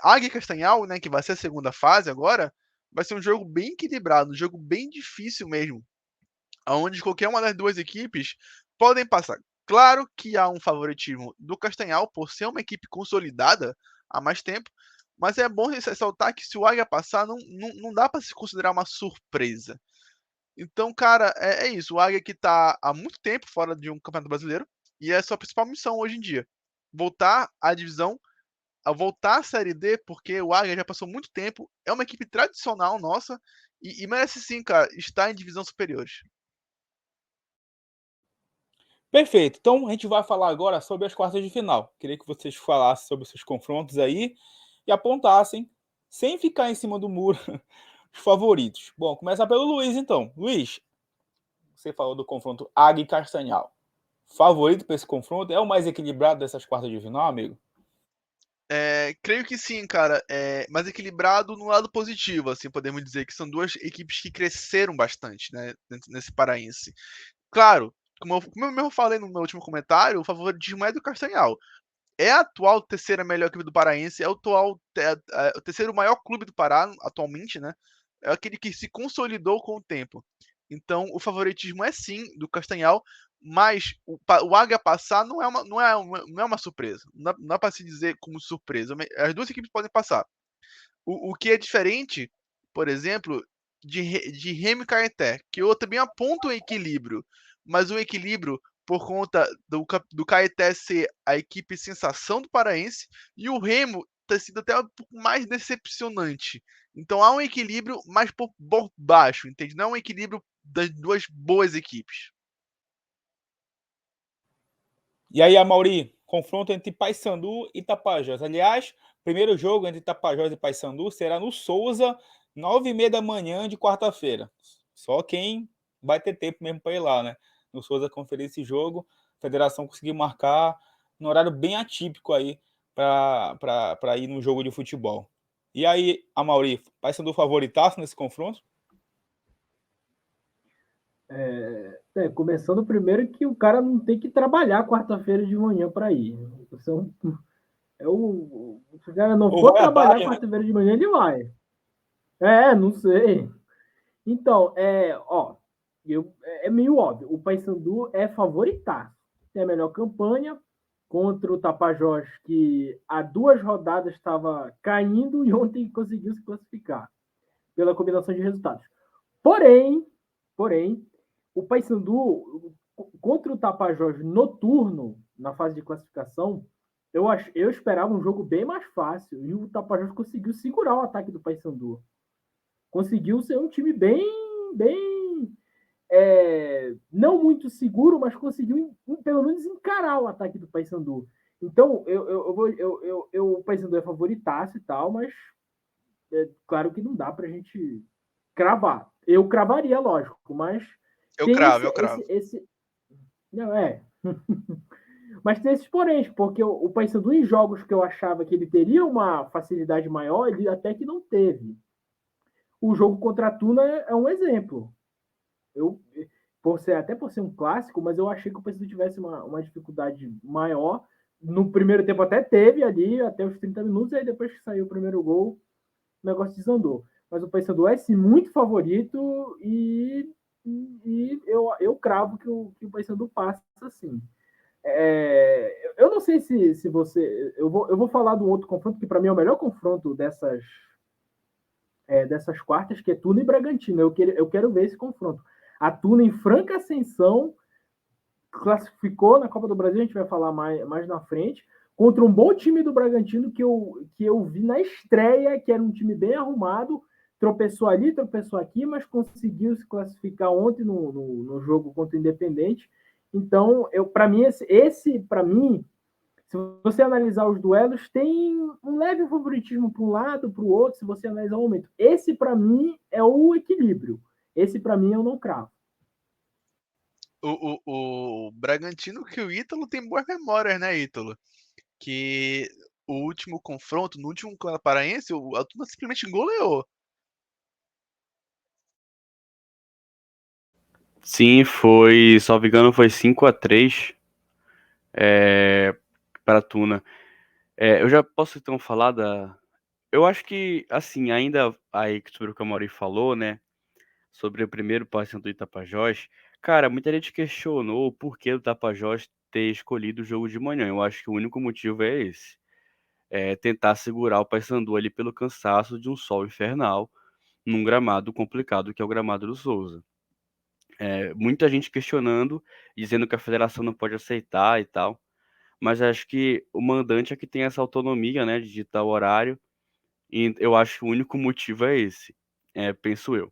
Águia e Castanhal, né, que vai ser a segunda fase agora, vai ser um jogo bem equilibrado, um jogo bem difícil mesmo, onde qualquer uma das duas equipes podem passar. Claro que há um favoritismo do Castanhal por ser uma equipe consolidada há mais tempo, mas é bom ressaltar que se o Águia passar, não dá para se considerar uma surpresa. Então, cara, é isso. O Águia que está há muito tempo fora de um campeonato brasileiro e é a sua principal missão hoje em dia. Voltar à divisão, a voltar à Série D, porque o Águia já passou muito tempo, é uma equipe tradicional nossa e merece sim, cara, estar em divisão superiores. Perfeito. Então a gente vai falar agora sobre as quartas de final. Queria que vocês falassem sobre esses confrontos aí e apontassem, sem ficar em cima do muro, os favoritos. Bom, começar pelo Luiz, então. Luiz, você falou do confronto Águia e Castanhal. Favorito para esse confronto? É o mais equilibrado dessas quartas de final, amigo? Creio que sim, cara. Mais equilibrado no lado positivo, assim, podemos dizer que são duas equipes que cresceram bastante, né, nesse paraense. Claro, como eu mesmo falei no meu último comentário, o favoritismo é do Castanhal. É a atual terceira melhor equipe do Paraense, é o terceiro maior clube do Pará atualmente, né? É aquele que se consolidou com o tempo. Então, o favoritismo é sim do Castanhal, mas o Águia passar não é uma surpresa. Não dá para se dizer como surpresa. As duas equipes podem passar. O que é diferente, por exemplo, de Remo e Caeté, que eu também aponto um equilíbrio, mas um equilíbrio por conta do Caeté ser a equipe sensação do Paraense e o Remo ter sido até um pouco mais decepcionante. Então há um equilíbrio mais por baixo, entende? Não é um equilíbrio das duas boas equipes. E aí, Amauri, confronto entre Paysandu e Tapajós. Aliás, primeiro jogo entre Tapajós e Paysandu será no Souza, 9h30 da manhã de quarta-feira. Só quem vai ter tempo mesmo para ir lá, né? No Souza conferir esse jogo. A federação conseguiu marcar um horário bem atípico aí para ir no jogo de futebol. E aí, Amauri, Paysandu favoritaço nesse confronto? Começando primeiro que o cara não tem que trabalhar quarta-feira de manhã para ir. Se o cara não for trabalhar tarde, né? quarta-feira de manhã, ele vai. Não sei. Então, é meio óbvio. O Paysandu é favoritaço. Tem a melhor campanha contra o Tapajós, que há 2 rodadas estava caindo e ontem conseguiu se classificar pela combinação de resultados. Porém, o Paysandu contra o Tapajós noturno, na fase de classificação, eu esperava um jogo bem mais fácil e o Tapajós conseguiu segurar o ataque do Paysandu. Conseguiu ser um time bem não muito seguro, mas conseguiu pelo menos encarar o ataque do Paysandu. Então, o Paysandu é favoritaço e tal, mas claro que não dá para a gente cravar. Eu cravaria, lógico, mas Eu tem cravo, eu cravo. Não, mas tem esses poréns, porque o Paysandu, em jogos que eu achava que ele teria uma facilidade maior, ele até que não teve. O jogo contra a Tuna é um exemplo. Eu, até por ser um clássico, mas eu achei que o Paysandu tivesse uma dificuldade maior. No primeiro tempo até teve ali, até os 30 minutos, aí depois que saiu o primeiro gol, o negócio desandou. Mas o Paysandu é sim muito favorito e eu cravo que o Paysandu passa assim. Eu não sei se você. Eu vou falar do outro confronto, que para mim é o melhor confronto dessas quartas, que é Tuna e Bragantino. Eu quero ver esse confronto. A Tuna, em franca ascensão, classificou na Copa do Brasil, a gente vai falar mais na frente, contra um bom time do Bragantino que eu vi na estreia, que era um time bem arrumado, tropeçou ali, tropeçou aqui, mas conseguiu se classificar ontem no jogo contra o Independente. Então, para mim, para mim, se você analisar os duelos, tem um leve favoritismo para um lado, para o outro, se você analisar o momento. Esse, para mim, é o equilíbrio. Esse, para mim, eu não cravo. O Bragantino, que o Ítalo tem boas memórias, né, Ítalo? Que o último confronto, no último paraense, a Tuna simplesmente goleou. Sim, foi, salvo engano, foi 5-3 para a Tuna. Eu já posso então falar da. Eu acho que, assim, ainda aí sobre o que a Mauri falou, né? Sobre o primeiro Paysandu e Tapajós. Cara, muita gente questionou o porquê do Tapajós ter escolhido o jogo de manhã. Eu acho que o único motivo é esse. É tentar segurar o Paysandu ali pelo cansaço de um sol infernal num gramado complicado que é o gramado do Souza. Muita gente questionando, dizendo que a federação não pode aceitar e tal. Mas acho que o mandante é que tem essa autonomia, né, de digitar o horário. E eu acho que o único motivo é esse, penso eu.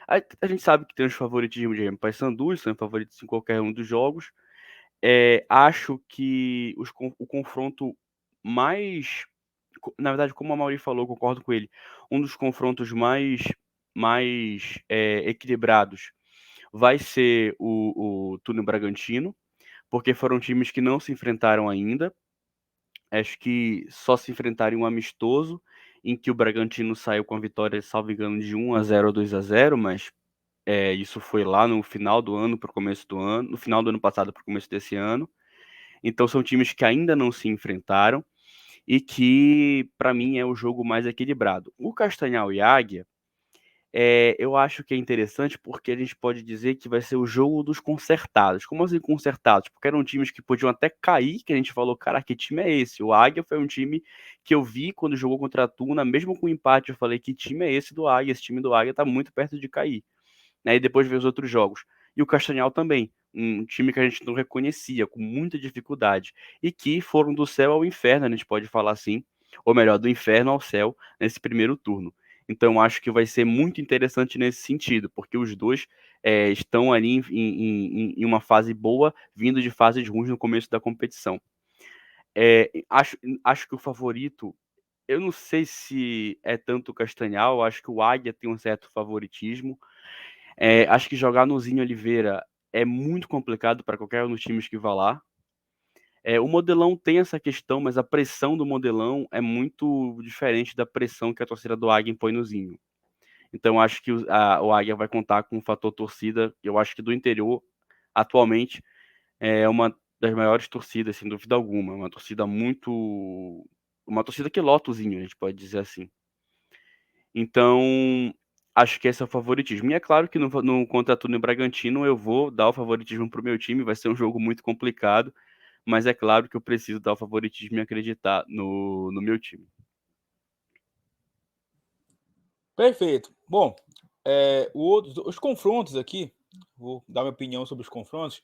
A gente sabe que tem os favoritismos de Remo e Paysandu, são favoritos em qualquer um dos jogos. Acho que o confronto mais. Na verdade, como a Mauri falou, eu concordo com ele. Um dos confrontos mais equilibrados vai ser o Túnel Bragantino, porque foram times que não se enfrentaram ainda. Acho que só se enfrentaram em um amistoso, em que o Bragantino saiu com a vitória, salvo engano, de 1-0 ou 2-0, mas isso foi lá no final do ano para o começo do ano, no final do ano passado para o começo desse ano. Então são times que ainda não se enfrentaram e que, para mim, é o jogo mais equilibrado. O Castanhal e Águia, eu acho que é interessante porque a gente pode dizer que vai ser o jogo dos consertados. Como assim consertados? Porque eram times que podiam até cair, que a gente falou, cara, que time é esse? O Águia foi um time que eu vi quando jogou contra a Tuna, mesmo com o empate, eu falei, que time é esse do Águia? Esse time do Águia tá muito perto de cair. Né? E depois ver os outros jogos. E o Castanhal também, um time que a gente não reconhecia, com muita dificuldade, e que foram do céu ao inferno, a gente pode falar assim, ou melhor, do inferno ao céu, nesse primeiro turno. Então, acho que vai ser muito interessante nesse sentido, porque os dois estão ali em uma fase boa, vindo de fases ruins no começo da competição. Acho que o favorito, eu não sei se é tanto o Castanhal, acho que o Águia tem um certo favoritismo. Acho que jogar no Zinho Oliveira é muito complicado para qualquer um dos times que vá lá. O Modelão tem essa questão, mas a pressão do Modelão é muito diferente da pressão que a torcida do Águia impõe no Zinho. Então, acho que o Águia vai contar com o fator torcida. Eu acho que do interior, atualmente, é uma das maiores torcidas, sem dúvida alguma. Uma torcida muito. Uma torcida que lota o Zinho, a gente pode dizer assim. Então, acho que esse é o favoritismo. E é claro que no contra Túnel Bragantino eu vou dar o favoritismo pro meu time, vai ser um jogo muito complicado, mas é claro que eu preciso dar o favoritismo e acreditar no meu time. Perfeito. Bom, os confrontos aqui, vou dar minha opinião sobre os confrontos.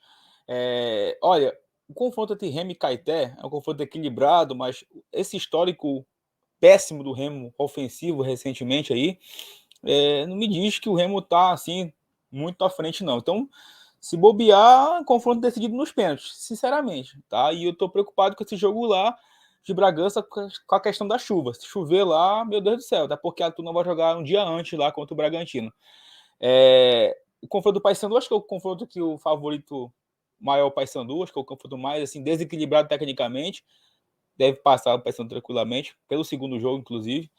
Olha, o confronto entre Remo e Caeté é um confronto equilibrado, mas esse histórico péssimo do Remo ofensivo recentemente aí, não me diz que o Remo tá assim muito à frente, não. Então, se bobear, confronto decidido nos pênaltis, sinceramente, tá? E eu tô preocupado com esse jogo lá de Bragança com a questão da chuva. Se chover lá, meu Deus do céu, até porque a Tuna vai jogar um dia antes lá contra o Bragantino. O confronto do Paysandu, acho que é o confronto que o favorito maior é o Paysandu, acho que é o confronto mais assim, desequilibrado tecnicamente. Deve passar o Paysandu tranquilamente, pelo segundo jogo, inclusive.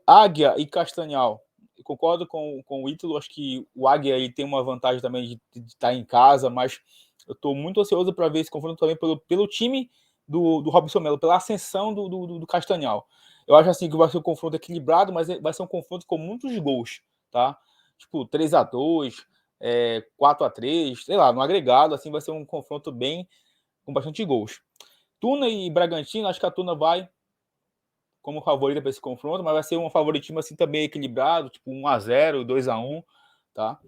Águia e Castanhal. Eu concordo com o Ítalo, acho que o Águia ele tem uma vantagem também de estar em casa, mas eu estou muito ansioso para ver esse confronto também pelo time do Robson Melo, pela ascensão do Castanhal. Eu acho assim que vai ser um confronto equilibrado, mas vai ser um confronto com muitos gols, tá? Tipo, 3-2, 4-3, sei lá, no agregado, assim, vai ser um confronto bem com bastante gols. Tuna e Bragantino, acho que a Tuna vai como favorita para esse confronto, mas vai ser um favoritismo assim também equilibrado, tipo 1-0, 2-1, tá?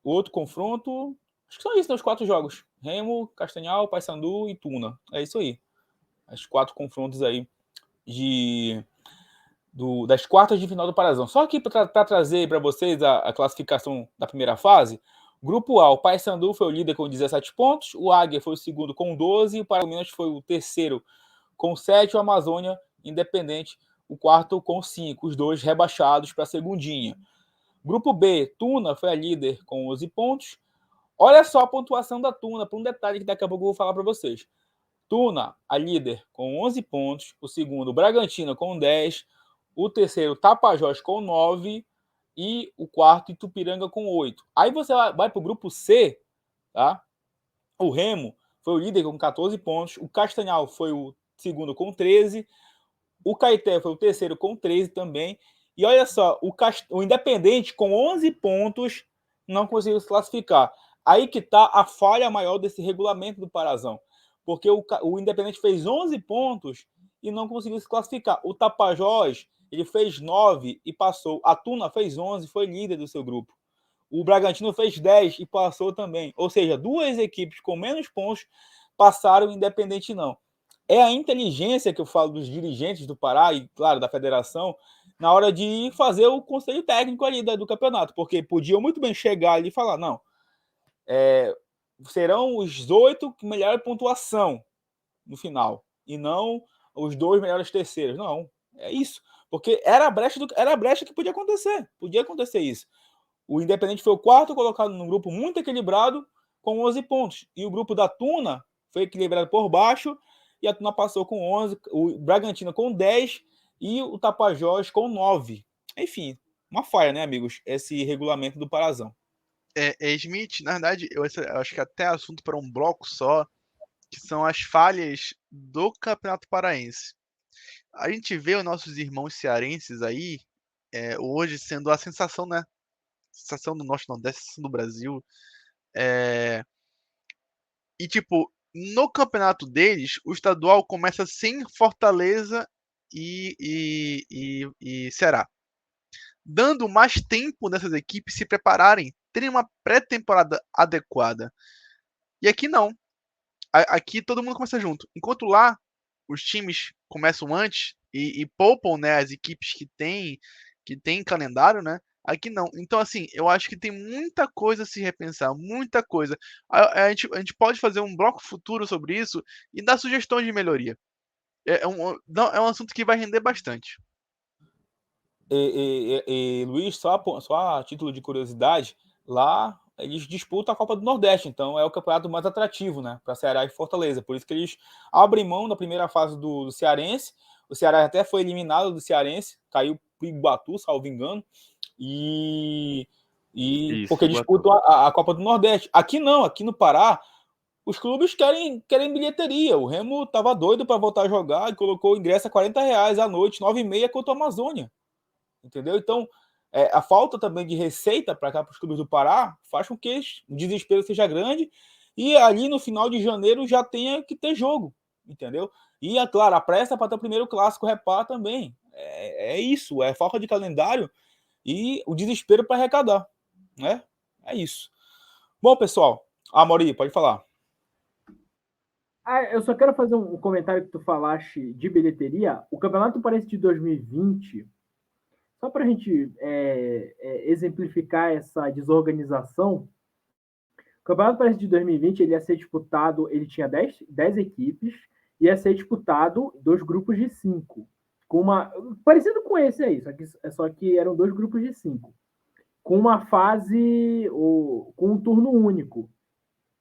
O outro confronto, acho que são isso, né, os 4 jogos. Remo, Castanhal, Paysandu e Tuna. É isso aí. Os 4 confrontos aí das quartas de final do Parazão. Só que para trazer para vocês a classificação da primeira fase, Grupo A, o Paysandu foi o líder com 17 pontos, o Águia foi o segundo com 12, o Paragominas foi o terceiro com 7, o Amazônia Independente, o quarto com 5, os dois rebaixados para a segundinha. Grupo B, Tuna foi a líder com 11 pontos. Olha só a pontuação da Tuna, por um detalhe que daqui a pouco eu vou falar para vocês. Tuna, a líder, com 11 pontos. O segundo, Bragantino, com 10. O terceiro, Tapajós, com 9. E o quarto, Itupiranga, com 8. Aí você vai para o grupo C, tá? O Remo foi o líder com 14 pontos. O Castanhal foi o segundo com 13. O Caeté foi o terceiro com 13 também. E olha só, o Independente com 11 pontos não conseguiu se classificar. Aí que está a falha maior desse regulamento do Parazão. Porque o Independente fez 11 pontos e não conseguiu se classificar. O Tapajós, ele fez 9 e passou. A Tuna fez 11 e foi líder do seu grupo. O Bragantino fez 10 e passou também. Ou seja, 2 equipes com menos pontos passaram, o Independente não. É a inteligência que eu falo dos dirigentes do Pará e, claro, da federação, na hora de fazer o conselho técnico ali do campeonato, porque podiam muito bem chegar ali e falar, não, serão os 8 com melhor pontuação no final, e não os 2 melhores terceiros. Não, é isso. Porque era a brecha que podia acontecer isso. O Independente foi o quarto colocado num grupo muito equilibrado, com 11 pontos. E o grupo da Tuna foi equilibrado por baixo, e a Tuna passou com 11, o Bragantino com 10 e o Tapajós com 9. Enfim, uma falha, né, amigos? Esse regulamento do Parazão. Smith, na verdade, eu acho que até assunto para um bloco só, que são as falhas do Campeonato Paraense. A gente vê os nossos irmãos cearenses aí, hoje sendo a sensação, né? Sensação do Norte Nordeste, sensação do Brasil. E, tipo, no campeonato deles, o estadual começa sem Fortaleza e Ceará, dando mais tempo nessas equipes se prepararem, terem uma pré-temporada adequada. E aqui não. Aqui todo mundo começa junto. Enquanto lá, os times começam antes e poupam, né, as equipes que têm calendário, né? Aqui não. Então, assim, eu acho que tem muita coisa a se repensar, muita coisa. A gente pode fazer um bloco futuro sobre isso e dar sugestões de melhoria. É um assunto que vai render bastante. Luiz, só a título de curiosidade, lá eles disputam a Copa do Nordeste, então é o campeonato mais atrativo, né, para Ceará e Fortaleza. Por isso que eles abrem mão da primeira fase do Cearense. O Ceará até foi eliminado do Cearense, caiu para o Iguatu, salvo engano, e Isso, porque disputam a Copa do Nordeste. Aqui não, aqui no Pará, os clubes querem bilheteria. O Remo estava doido para voltar a jogar e colocou o ingresso a R$40 à noite, 9h30 contra o Amazônia. Entendeu? Então, a falta também de receita para cá, para os clubes do Pará, faz com que o desespero seja grande e ali no final de janeiro já tenha que ter jogo, entendeu? E, é claro, a pressa para ter o primeiro clássico repar também. É isso, é falta de calendário e o desespero para arrecadar, né? É isso. Bom, pessoal, Mauri, pode falar. Eu só quero fazer um comentário que tu falaste de bilheteria. O Campeonato Paraense de 2020, só para a gente exemplificar essa desorganização, o Campeonato Paraense de 2020 ele ia ser disputado, ele tinha 10 equipes, ia ser disputado 2 grupos de 5, parecido com esse aí, só que eram 2 grupos de 5, com uma fase, com um turno único.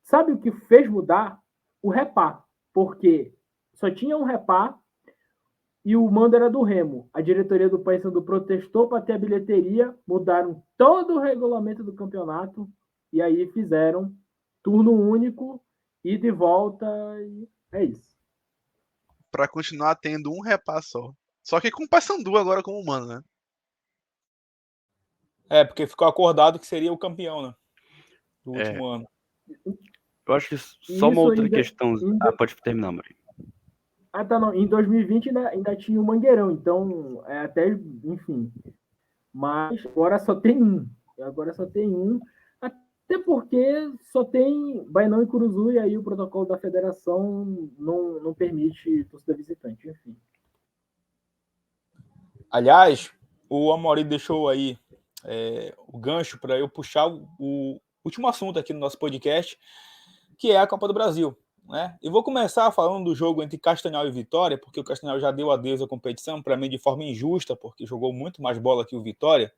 Sabe o que fez mudar? O repá, porque só tinha um repá e o mando era do Remo. A diretoria do Paysandu protestou para ter a bilheteria, mudaram todo o regulamento do campeonato e aí fizeram turno único, ida e volta, e é isso. Para continuar tendo um repá só. Só que com o Paysandu agora como mano, né? Porque ficou acordado que seria o campeão, né? Do último ano. Eu acho que só uma outra questão. Pode terminar, Marinho. Tá, não. Em 2020 ainda tinha o Mangueirão, então enfim. Mas agora só tem um. Até porque só tem Bainão e Curuzu, e aí o protocolo da federação não permite torcida visitante, enfim. Aliás, o Amorim deixou aí o gancho para eu puxar o último assunto aqui no nosso podcast, que é a Copa do Brasil. Né? E vou começar falando do jogo entre Castanhal e Vitória, porque o Castanhal já deu adeus à competição, para mim de forma injusta, porque jogou muito mais bola que o Vitória,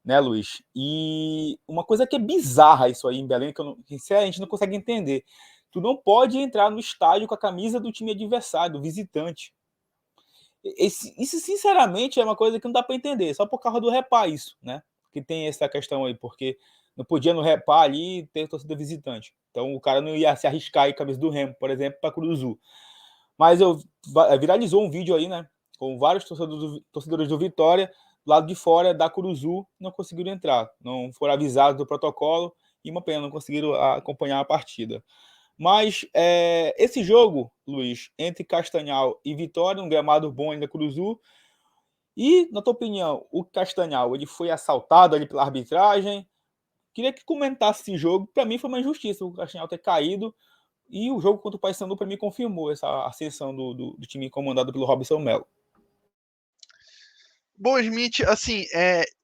né, Luiz? E uma coisa que é bizarra isso aí em Belém, que a gente não consegue entender. Tu não pode entrar no estádio com a camisa do time adversário, do visitante. Isso, sinceramente, é uma coisa que não dá para entender, só por causa do repá isso, né? Que tem essa questão aí, porque não podia no repá ali ter torcida visitante. Então o cara não ia se arriscar aí camisa do Remo, por exemplo, para Curuzu. Mas viralizou um vídeo aí, né? Com vários torcedores do Vitória, do lado de fora da Curuzu, não conseguiram entrar. Não foram avisados do protocolo e uma pena, não conseguiram acompanhar a partida. Mas esse jogo, Luiz, entre Castanhal e Vitória, um gramado bom ainda Curuzu. E, na tua opinião, o Castanhal ele foi assaltado ali pela arbitragem? Queria que comentasse esse jogo. Para mim foi uma injustiça o Castanhal ter caído. E o jogo contra o Paysandu, para mim, confirmou essa ascensão do time comandado pelo Robson Melo. Bom, Smith, assim,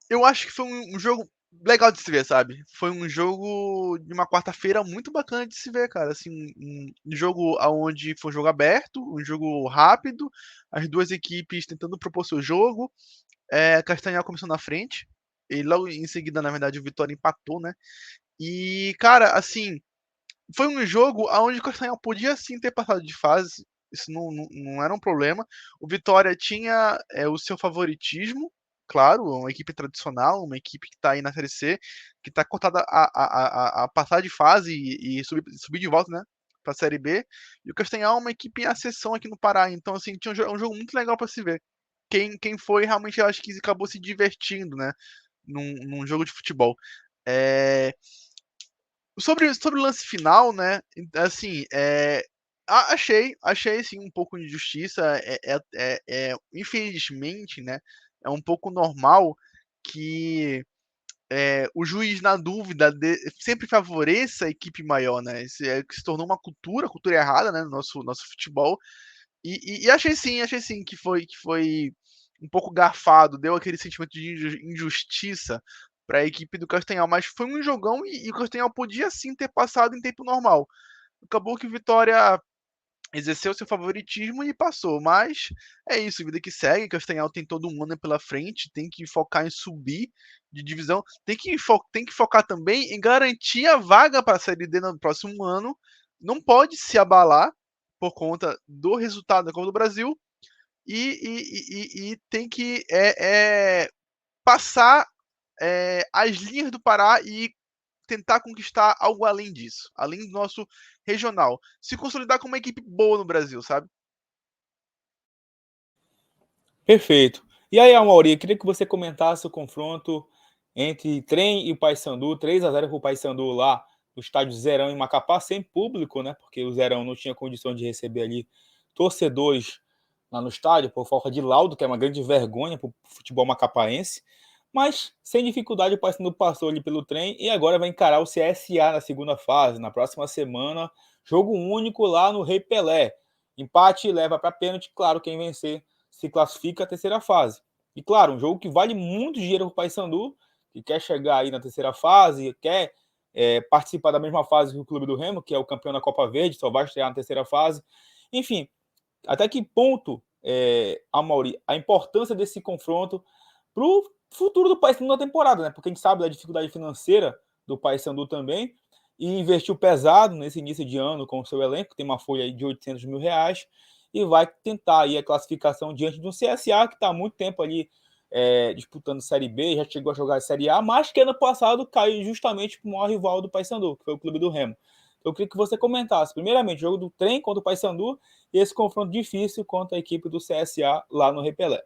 eu acho que foi um jogo legal de se ver, sabe? Foi um jogo de uma quarta-feira muito bacana de se ver, cara. Assim, um jogo onde foi um jogo aberto, um jogo rápido, as duas equipes tentando propor seu jogo. Castanhal começou na frente, e logo em seguida, na verdade, o Vitória empatou, né? E, cara, assim, foi um jogo onde o Castanhal podia sim ter passado de fase, isso não era um problema. O Vitória tinha o seu favoritismo, claro, uma equipe tradicional, uma equipe que está aí na Série C, que está cotada a passar de fase e subir de volta, né, para a Série B. E o Castanhal é uma equipe em ascensão aqui no Pará, então assim, tinha um jogo muito legal para se ver. Quem foi realmente, eu acho que acabou se divertindo, né, num jogo de futebol. Sobre o lance final, né? Assim, achei sim um pouco de injustiça. Infelizmente, né? É um pouco normal que o juiz, na dúvida, sempre favoreça a equipe maior, né? Que se tornou uma cultura errada, né? No nosso futebol. E achei sim que foi um pouco garfado, deu aquele sentimento de injustiça para a equipe do Castanhal, mas foi um jogão e o Castanhal podia sim ter passado em tempo normal. Acabou que o Vitória exerceu seu favoritismo e passou, mas é isso, vida que segue. Castanhal tem todo um ano pela frente, tem que focar em subir de divisão, tem que focar também em garantir a vaga para a Série D no próximo ano. Não pode se abalar por conta do resultado da Copa do Brasil e tem que passar as linhas do Pará e tentar conquistar algo além disso, além do nosso regional. Se consolidar como uma equipe boa no Brasil, sabe? Perfeito. E aí, Amaury, queria que você comentasse o confronto entre Trem e o Paysandu, 3-0 para o Paysandu lá no estádio Zerão em Macapá, sem público, né? Porque o Zerão não tinha condição de receber ali torcedores lá no estádio, por falta de laudo, que é uma grande vergonha para o futebol macapaense. Mas, sem dificuldade, o Paysandu passou ali pelo Trem e agora vai encarar o CSA na segunda fase, na próxima semana. Jogo único lá no Rei Pelé. Empate leva para pênalti, claro, quem vencer se classifica à terceira fase. E claro, um jogo que vale muito dinheiro para o Paysandu, que quer chegar aí na terceira fase, quer participar da mesma fase que o Clube do Remo, que é o campeão da Copa Verde, só vai estrear na terceira fase. Enfim, até que ponto Amaury, a importância desse confronto para o futuro do Paysandu na temporada, né? Porque a gente sabe da dificuldade financeira do Paysandu também, e investiu pesado nesse início de ano com o seu elenco, que tem uma folha aí de R$800 mil, e vai tentar aí a classificação diante do CSA, que está há muito tempo ali disputando Série B, já chegou a jogar a Série A, mas que ano passado caiu justamente para o maior rival do Paysandu, que foi o Clube do Remo. Eu queria que você comentasse, primeiramente, o jogo do Trem contra o Paysandu e esse confronto difícil contra a equipe do CSA lá no Repelé.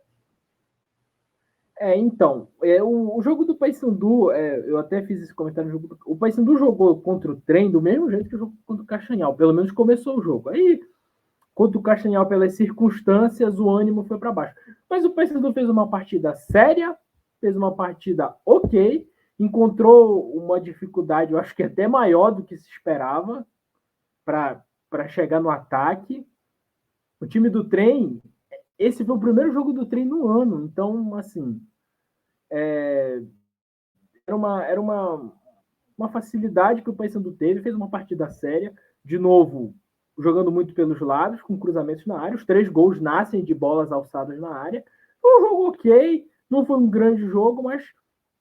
Então, o jogo do Paysandu, eu até fiz esse comentário no jogo. O Paysandu jogou contra o Trem do mesmo jeito que jogou contra o Castanhal, pelo menos começou o jogo. Aí, contra o Castanhal, pelas circunstâncias, o ânimo foi para baixo. Mas o Paysandu fez uma partida séria, fez uma partida ok, encontrou uma dificuldade, eu acho que até maior do que se esperava, para chegar no ataque. O time do Trem, esse foi o primeiro jogo do Trem no ano, então, assim, era uma facilidade que o Paysandu teve, fez uma partida séria, de novo, jogando muito pelos lados, com cruzamentos na área, os 3 gols nascem de bolas alçadas na área. Foi um jogo ok, não foi um grande jogo, mas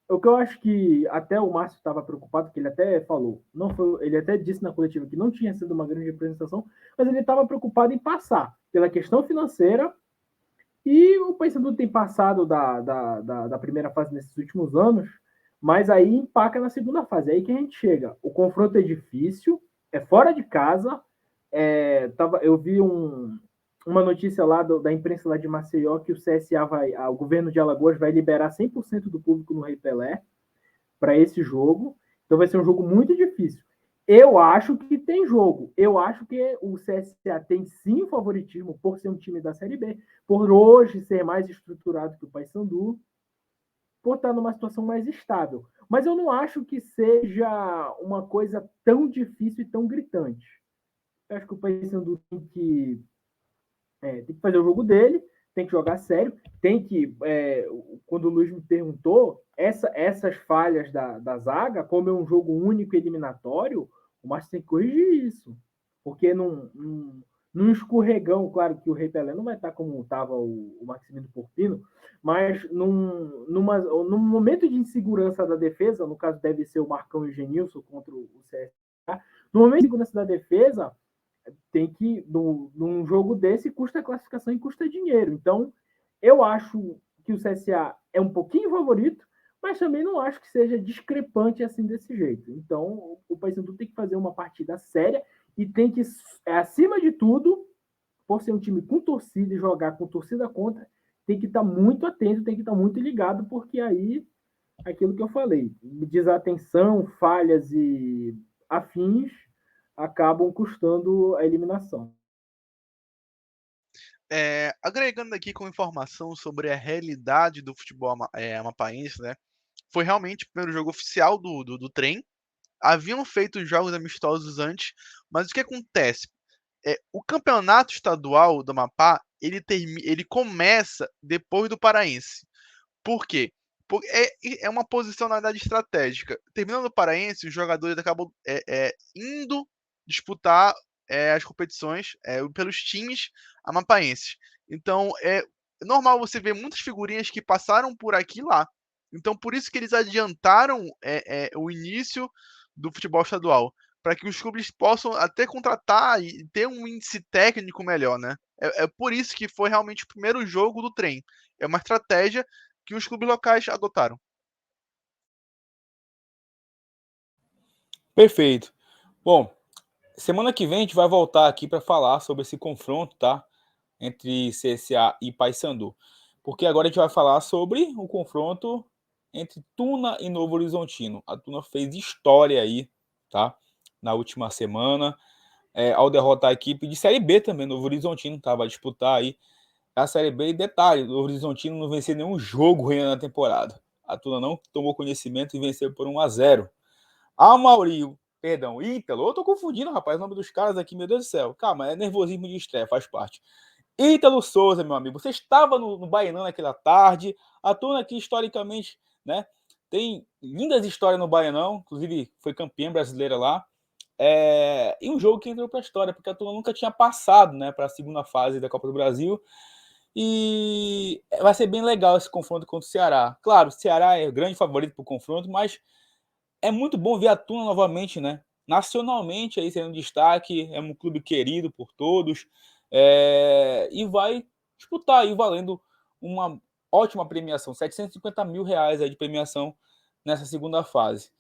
o que eu acho que até o Márcio estava preocupado, que ele até falou, não foi, ele até disse na coletiva que não tinha sido uma grande representação, mas ele estava preocupado em passar pela questão financeira, e o Paysandu tem passado da primeira fase nesses últimos anos, mas aí empaca na segunda fase. É aí que a gente chega. O confronto é difícil, é fora de casa. Eu vi uma notícia lá da imprensa lá de Maceió que o CSA o governo de Alagoas vai liberar 100% do público no Rei Pelé para esse jogo. Então vai ser um jogo muito difícil. Eu acho que tem jogo. Eu acho que o CSA tem sim favoritismo por ser um time da Série B, por hoje ser mais estruturado que o Paysandu, por estar numa situação mais estável. Mas eu não acho que seja uma coisa tão difícil e tão gritante. Eu acho que o Paysandu tem que fazer o jogo dele, tem que jogar sério, tem que, quando o Luiz me perguntou, essas falhas da zaga, como é um jogo único e eliminatório, o Márcio tem que corrigir isso. Porque num escorregão, claro que o Rei Pelé não vai estar como estava o Maximiliano Porpino, mas num momento de insegurança da defesa, no caso deve ser o Marcão e o Genilson contra o CSA, no momento de insegurança da defesa, tem que, num jogo desse, custa classificação e custa dinheiro. Então, eu acho que o CSA é um pouquinho favorito, mas também não acho que seja discrepante assim desse jeito. Então, o Paysandu tem que fazer uma partida séria e tem que, acima de tudo, por ser um time com torcida e jogar com torcida contra, tem que estar muito atento, tem que estar muito ligado, porque aí, aquilo que eu falei, desatenção, falhas e afins acabam custando a eliminação. Agregando aqui com informação sobre a realidade do futebol amapaense, né? Foi realmente o primeiro jogo oficial do Trem. Haviam feito jogos amistosos antes, mas o que acontece? O campeonato estadual do Amapá, ele começa depois do Paraense. Por quê? Porque é uma posicionalidade estratégica. Terminando o Paraense, os jogadores acabam indo disputar as competições pelos times amapaenses. Então, é normal você ver muitas figurinhas que passaram por aqui lá. Então, por isso que eles adiantaram o início do futebol estadual, para que os clubes possam até contratar e ter um índice técnico melhor, né? É por isso que foi realmente o primeiro jogo do Trem. É uma estratégia que os clubes locais adotaram. Perfeito. Bom, semana que vem a gente vai voltar aqui para falar sobre esse confronto, tá? Entre CSA e Paysandu. Porque agora a gente vai falar sobre o confronto entre Tuna e Novo Horizontino. A Tuna fez história aí, tá? Na última semana, ao derrotar a equipe de Série B também. Novo Horizontino estava a disputar aí a Série B. E detalhe, o Novo Horizontino não venceu nenhum jogo ainda na temporada. A Tuna não tomou conhecimento e venceu por 1-0. Ítalo, eu tô confundindo, rapaz, o nome dos caras aqui, meu Deus do céu. Calma, é nervosismo de estreia, faz parte. Ítalo Souza, meu amigo, você estava no Baianão naquela tarde. A Tuna aqui, historicamente, né, tem lindas histórias no Baianão, inclusive foi campeã brasileira lá. E um jogo que entrou para a história, porque a Tuna nunca tinha passado, né, para a segunda fase da Copa do Brasil. E vai ser bem legal esse confronto contra o Ceará. Claro, o Ceará é o grande favorito para o confronto, mas é muito bom ver a Tuna novamente, né? Nacionalmente aí sendo destaque, é um clube querido por todos, e vai disputar aí valendo uma ótima premiação, R$ 750 mil aí de premiação nessa segunda fase.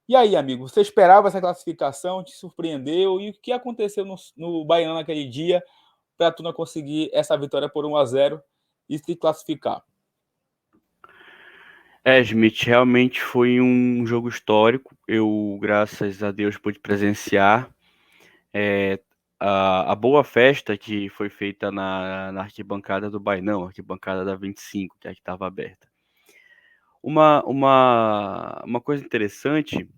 E aí, amigo, você esperava essa classificação? Te surpreendeu? E o que aconteceu no Baiano naquele dia para a Tuna conseguir essa vitória por 1-0 e se classificar? Smith, realmente foi um jogo histórico. Eu, graças a Deus, pude presenciar a boa festa que foi feita na arquibancada do Bainão, arquibancada da 25, que é a que estava aberta. Uma coisa interessante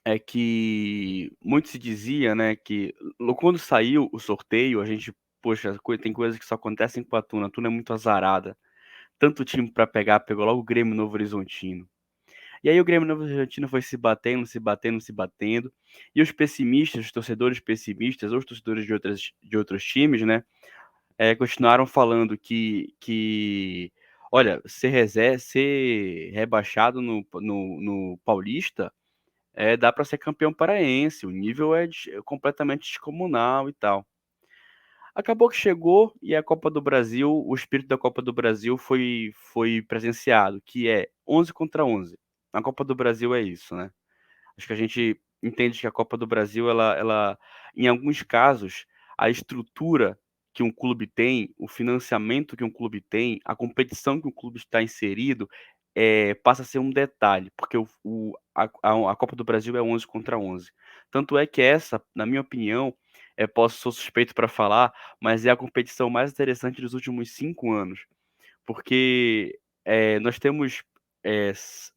é que muito se dizia, né, que quando saiu o sorteio, a gente, poxa, tem coisas que só acontecem com a Tuna. A Tuna é muito azarada. Tanto time para pegar, pegou logo o Grêmio Novo Horizontino. E aí o Grêmio Novo Horizontino foi se batendo, se batendo, se batendo. E os pessimistas, os torcedores pessimistas, ou os torcedores de outros times, né, continuaram falando que olha, ser rebaixado no Paulista dá para ser campeão paraense, o nível é completamente descomunal e tal. Acabou que chegou e a Copa do Brasil, o espírito da Copa do Brasil foi presenciado, que é 11 contra 11. A Copa do Brasil é isso, né? Acho que a gente entende que a Copa do Brasil, em alguns casos, a estrutura que um clube tem, o financiamento que um clube tem, a competição que um clube está inserido, passa a ser um detalhe, porque a Copa do Brasil é 11 contra 11. Tanto é que essa, na minha opinião, sou suspeito para falar, mas é a competição mais interessante dos últimos 5 anos, porque nós temos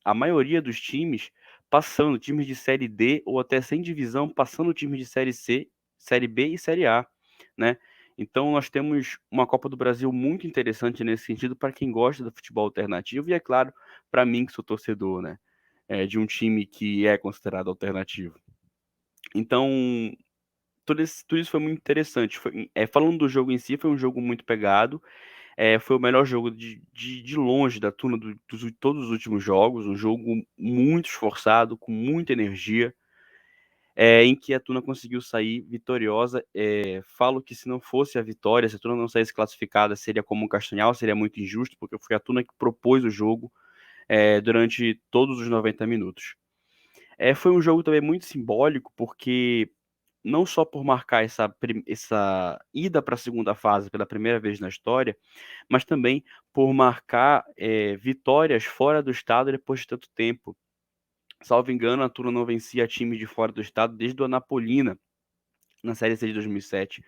a maioria dos times passando, times de Série D ou até sem divisão, passando times de Série C, Série B e Série A, né? Então nós temos uma Copa do Brasil muito interessante nesse sentido para quem gosta do futebol alternativo e, é claro, para mim que sou torcedor, né? De um time que é considerado alternativo. Então, tudo isso foi muito interessante. Falando do jogo em si, foi um jogo muito pegado. Foi o melhor jogo de longe da Tuna dos todos os últimos jogos. Um jogo muito esforçado, com muita energia, em que a Tuna conseguiu sair vitoriosa. Falo que se não fosse a vitória, se a Tuna não saísse classificada, seria como um Castanhal, seria muito injusto, porque foi a Tuna que propôs o jogo durante todos os 90 minutos. Foi um jogo também muito simbólico, porque não só por marcar essa ida para a segunda fase pela primeira vez na história, mas também por marcar vitórias fora do estado depois de tanto tempo. Salvo engano, a Tuna não vencia time de fora do estado desde o Anapolina, na Série C de 2007,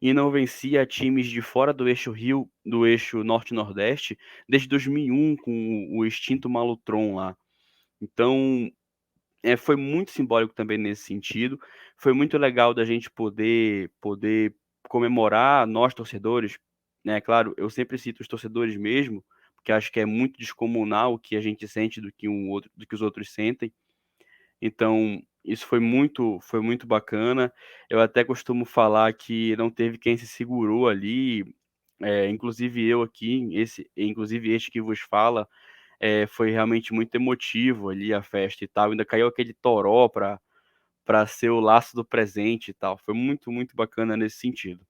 e não vencia times de fora do eixo Rio, do eixo Norte-Nordeste, desde 2001, com o extinto Malutron lá. Então, foi muito simbólico também nesse sentido. Foi muito legal da gente poder comemorar, nós torcedores, né? Claro, eu sempre cito os torcedores mesmo, porque acho que é muito descomunal o que a gente sente do que os outros sentem. Então, isso foi muito bacana. Eu até costumo falar que não teve quem se segurou ali, inclusive eu aqui, inclusive este que vos fala, foi realmente muito emotivo ali a festa e tal. Ainda caiu aquele toró para ser o laço do presente e tal. Foi muito, muito bacana nesse sentido.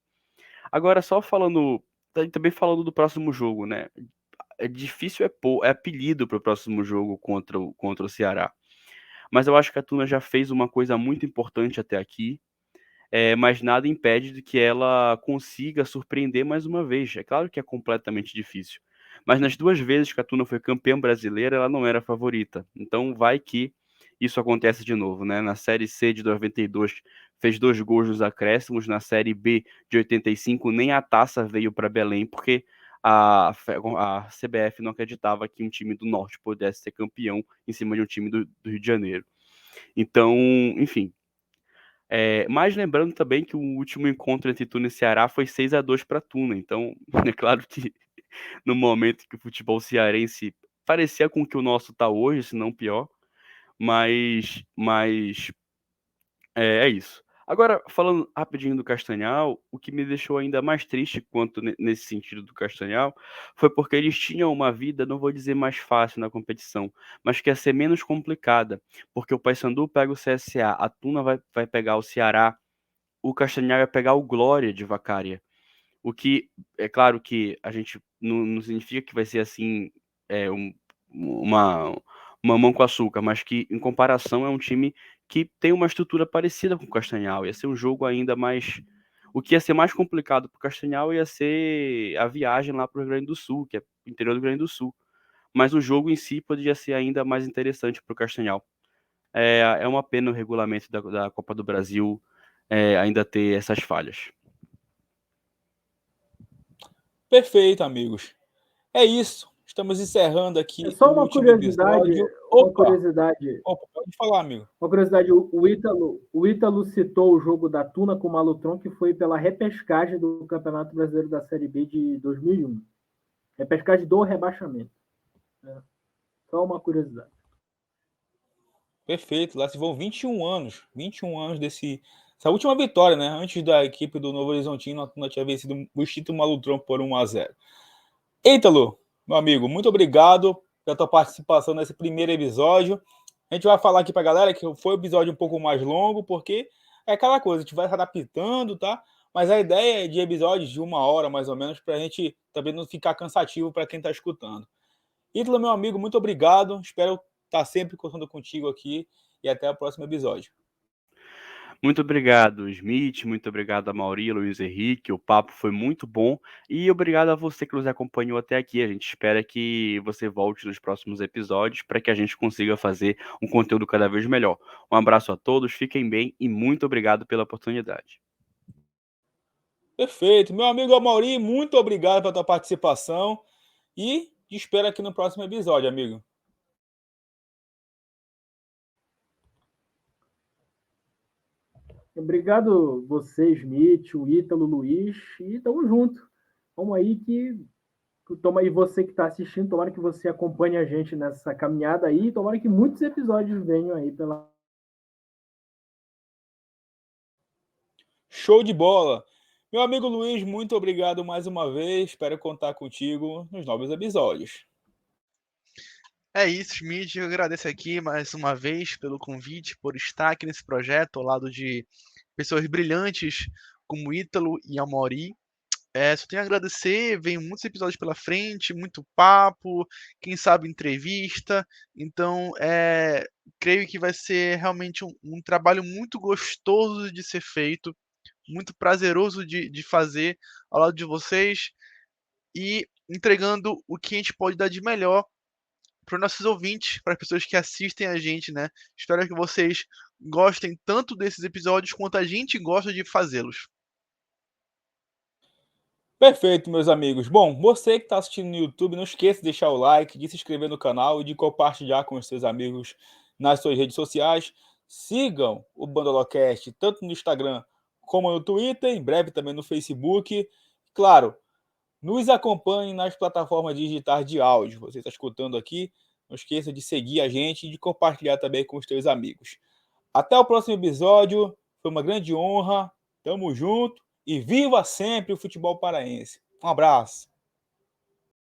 Agora, só falando, também falando do próximo jogo, né? É difícil apelido para o próximo jogo contra o Ceará. Mas eu acho que a Tuna já fez uma coisa muito importante até aqui, mas nada impede de que ela consiga surpreender mais uma vez. É claro que é completamente difícil. Mas nas 2 vezes que a Tuna foi campeã brasileira, ela não era a favorita. Então vai que isso acontece de novo, né? Na Série C de 92 fez 2 gols nos acréscimos, na Série B de 85 nem a taça veio para Belém, porque a CBF não acreditava que um time do Norte pudesse ser campeão em cima de um time do Rio de Janeiro. Então, enfim, mas lembrando também que o último encontro entre Tuna e Ceará foi 6-2 para Tuna. Então, é claro que no momento que o futebol cearense parecia com o que o nosso está hoje, se não pior, mas é isso. Agora, falando rapidinho do Castanhal, o que me deixou ainda mais triste quanto nesse sentido do Castanhal foi porque eles tinham uma vida, não vou dizer mais fácil na competição, mas que ia ser menos complicada, porque o Paysandu pega o CSA, a Tuna vai pegar o Ceará, o Castanhal ia pegar o Glória de Vacaria. O que, é claro que a gente não significa que vai ser assim, uma, uma mão com açúcar, mas que em comparação é um time que tem uma estrutura parecida com o Castanhal. Ia ser um jogo ainda mais. O que ia ser mais complicado para o Castanhal ia ser a viagem lá para o Rio Grande do Sul, que é o interior do Rio Grande do Sul. Mas o jogo em si poderia ser ainda mais interessante para o Castanhal. É uma pena o regulamento da Copa do Brasil ainda ter essas falhas. Perfeito, amigos. É isso. Estamos encerrando aqui É o só uma último episódio. Opa, pode falar, amigo. Uma curiosidade, o Ítalo citou o jogo da Tuna com o Malutron, que foi pela repescagem do Campeonato Brasileiro da Série B de 2001. Repescagem do rebaixamento. Só uma curiosidade. Perfeito. Lá se vão 21 anos. 21 anos essa última vitória, né? Antes da equipe do Novo Horizontino, a Tuna tinha vencido o Instituto Malutron por 1-0. Ítalo, meu amigo, muito obrigado pela tua participação nesse primeiro episódio. A gente vai falar aqui pra galera que foi um episódio um pouco mais longo, porque é aquela coisa, a gente vai se adaptando, tá? Mas a ideia é de episódios de 1 hora, mais ou menos, pra gente também não ficar cansativo para quem tá escutando. Ítalo, meu amigo, muito obrigado. Espero estar sempre contando contigo aqui e até o próximo episódio. Muito obrigado, Smith. Muito obrigado a Mauri, Luiz Henrique. O papo foi muito bom. E obrigado a você que nos acompanhou até aqui. A gente espera que você volte nos próximos episódios para que a gente consiga fazer um conteúdo cada vez melhor. Um abraço a todos, fiquem bem e muito obrigado pela oportunidade. Perfeito. Meu amigo Amauri, muito obrigado pela tua participação e te espero aqui no próximo episódio, amigo. Obrigado você, Smith, o Ítalo, o Luiz, e tamo junto. Vamos aí e você que está assistindo, tomara que você acompanhe a gente nessa caminhada aí, tomara que muitos episódios venham aí pela... Show de bola! Meu amigo Luiz, muito obrigado mais uma vez. Espero contar contigo nos novos episódios. É isso, Smith. Eu agradeço aqui mais uma vez pelo convite, por estar aqui nesse projeto ao lado de pessoas brilhantes como Ítalo e Amaury. Só tenho a agradecer, vem muitos episódios pela frente, muito papo, quem sabe entrevista. Então, creio que vai ser realmente um trabalho muito gostoso de ser feito, muito prazeroso de fazer ao lado de vocês e entregando o que a gente pode dar de melhor para os nossos ouvintes, para as pessoas que assistem a gente, né? Espero que vocês gostem tanto desses episódios quanto a gente gosta de fazê-los. Perfeito, meus amigos. Bom, você que está assistindo no YouTube, não esqueça de deixar o like, de se inscrever no canal e de compartilhar com os seus amigos nas suas redes sociais. Sigam o Bandolocast tanto no Instagram como no Twitter, em breve também no Facebook. Claro, nos acompanhe nas plataformas digitais de áudio. Você está escutando aqui, não esqueça de seguir a gente e de compartilhar também com os seus amigos. Até o próximo episódio. Foi uma grande honra. Tamo junto. E viva sempre o futebol paraense. Um abraço.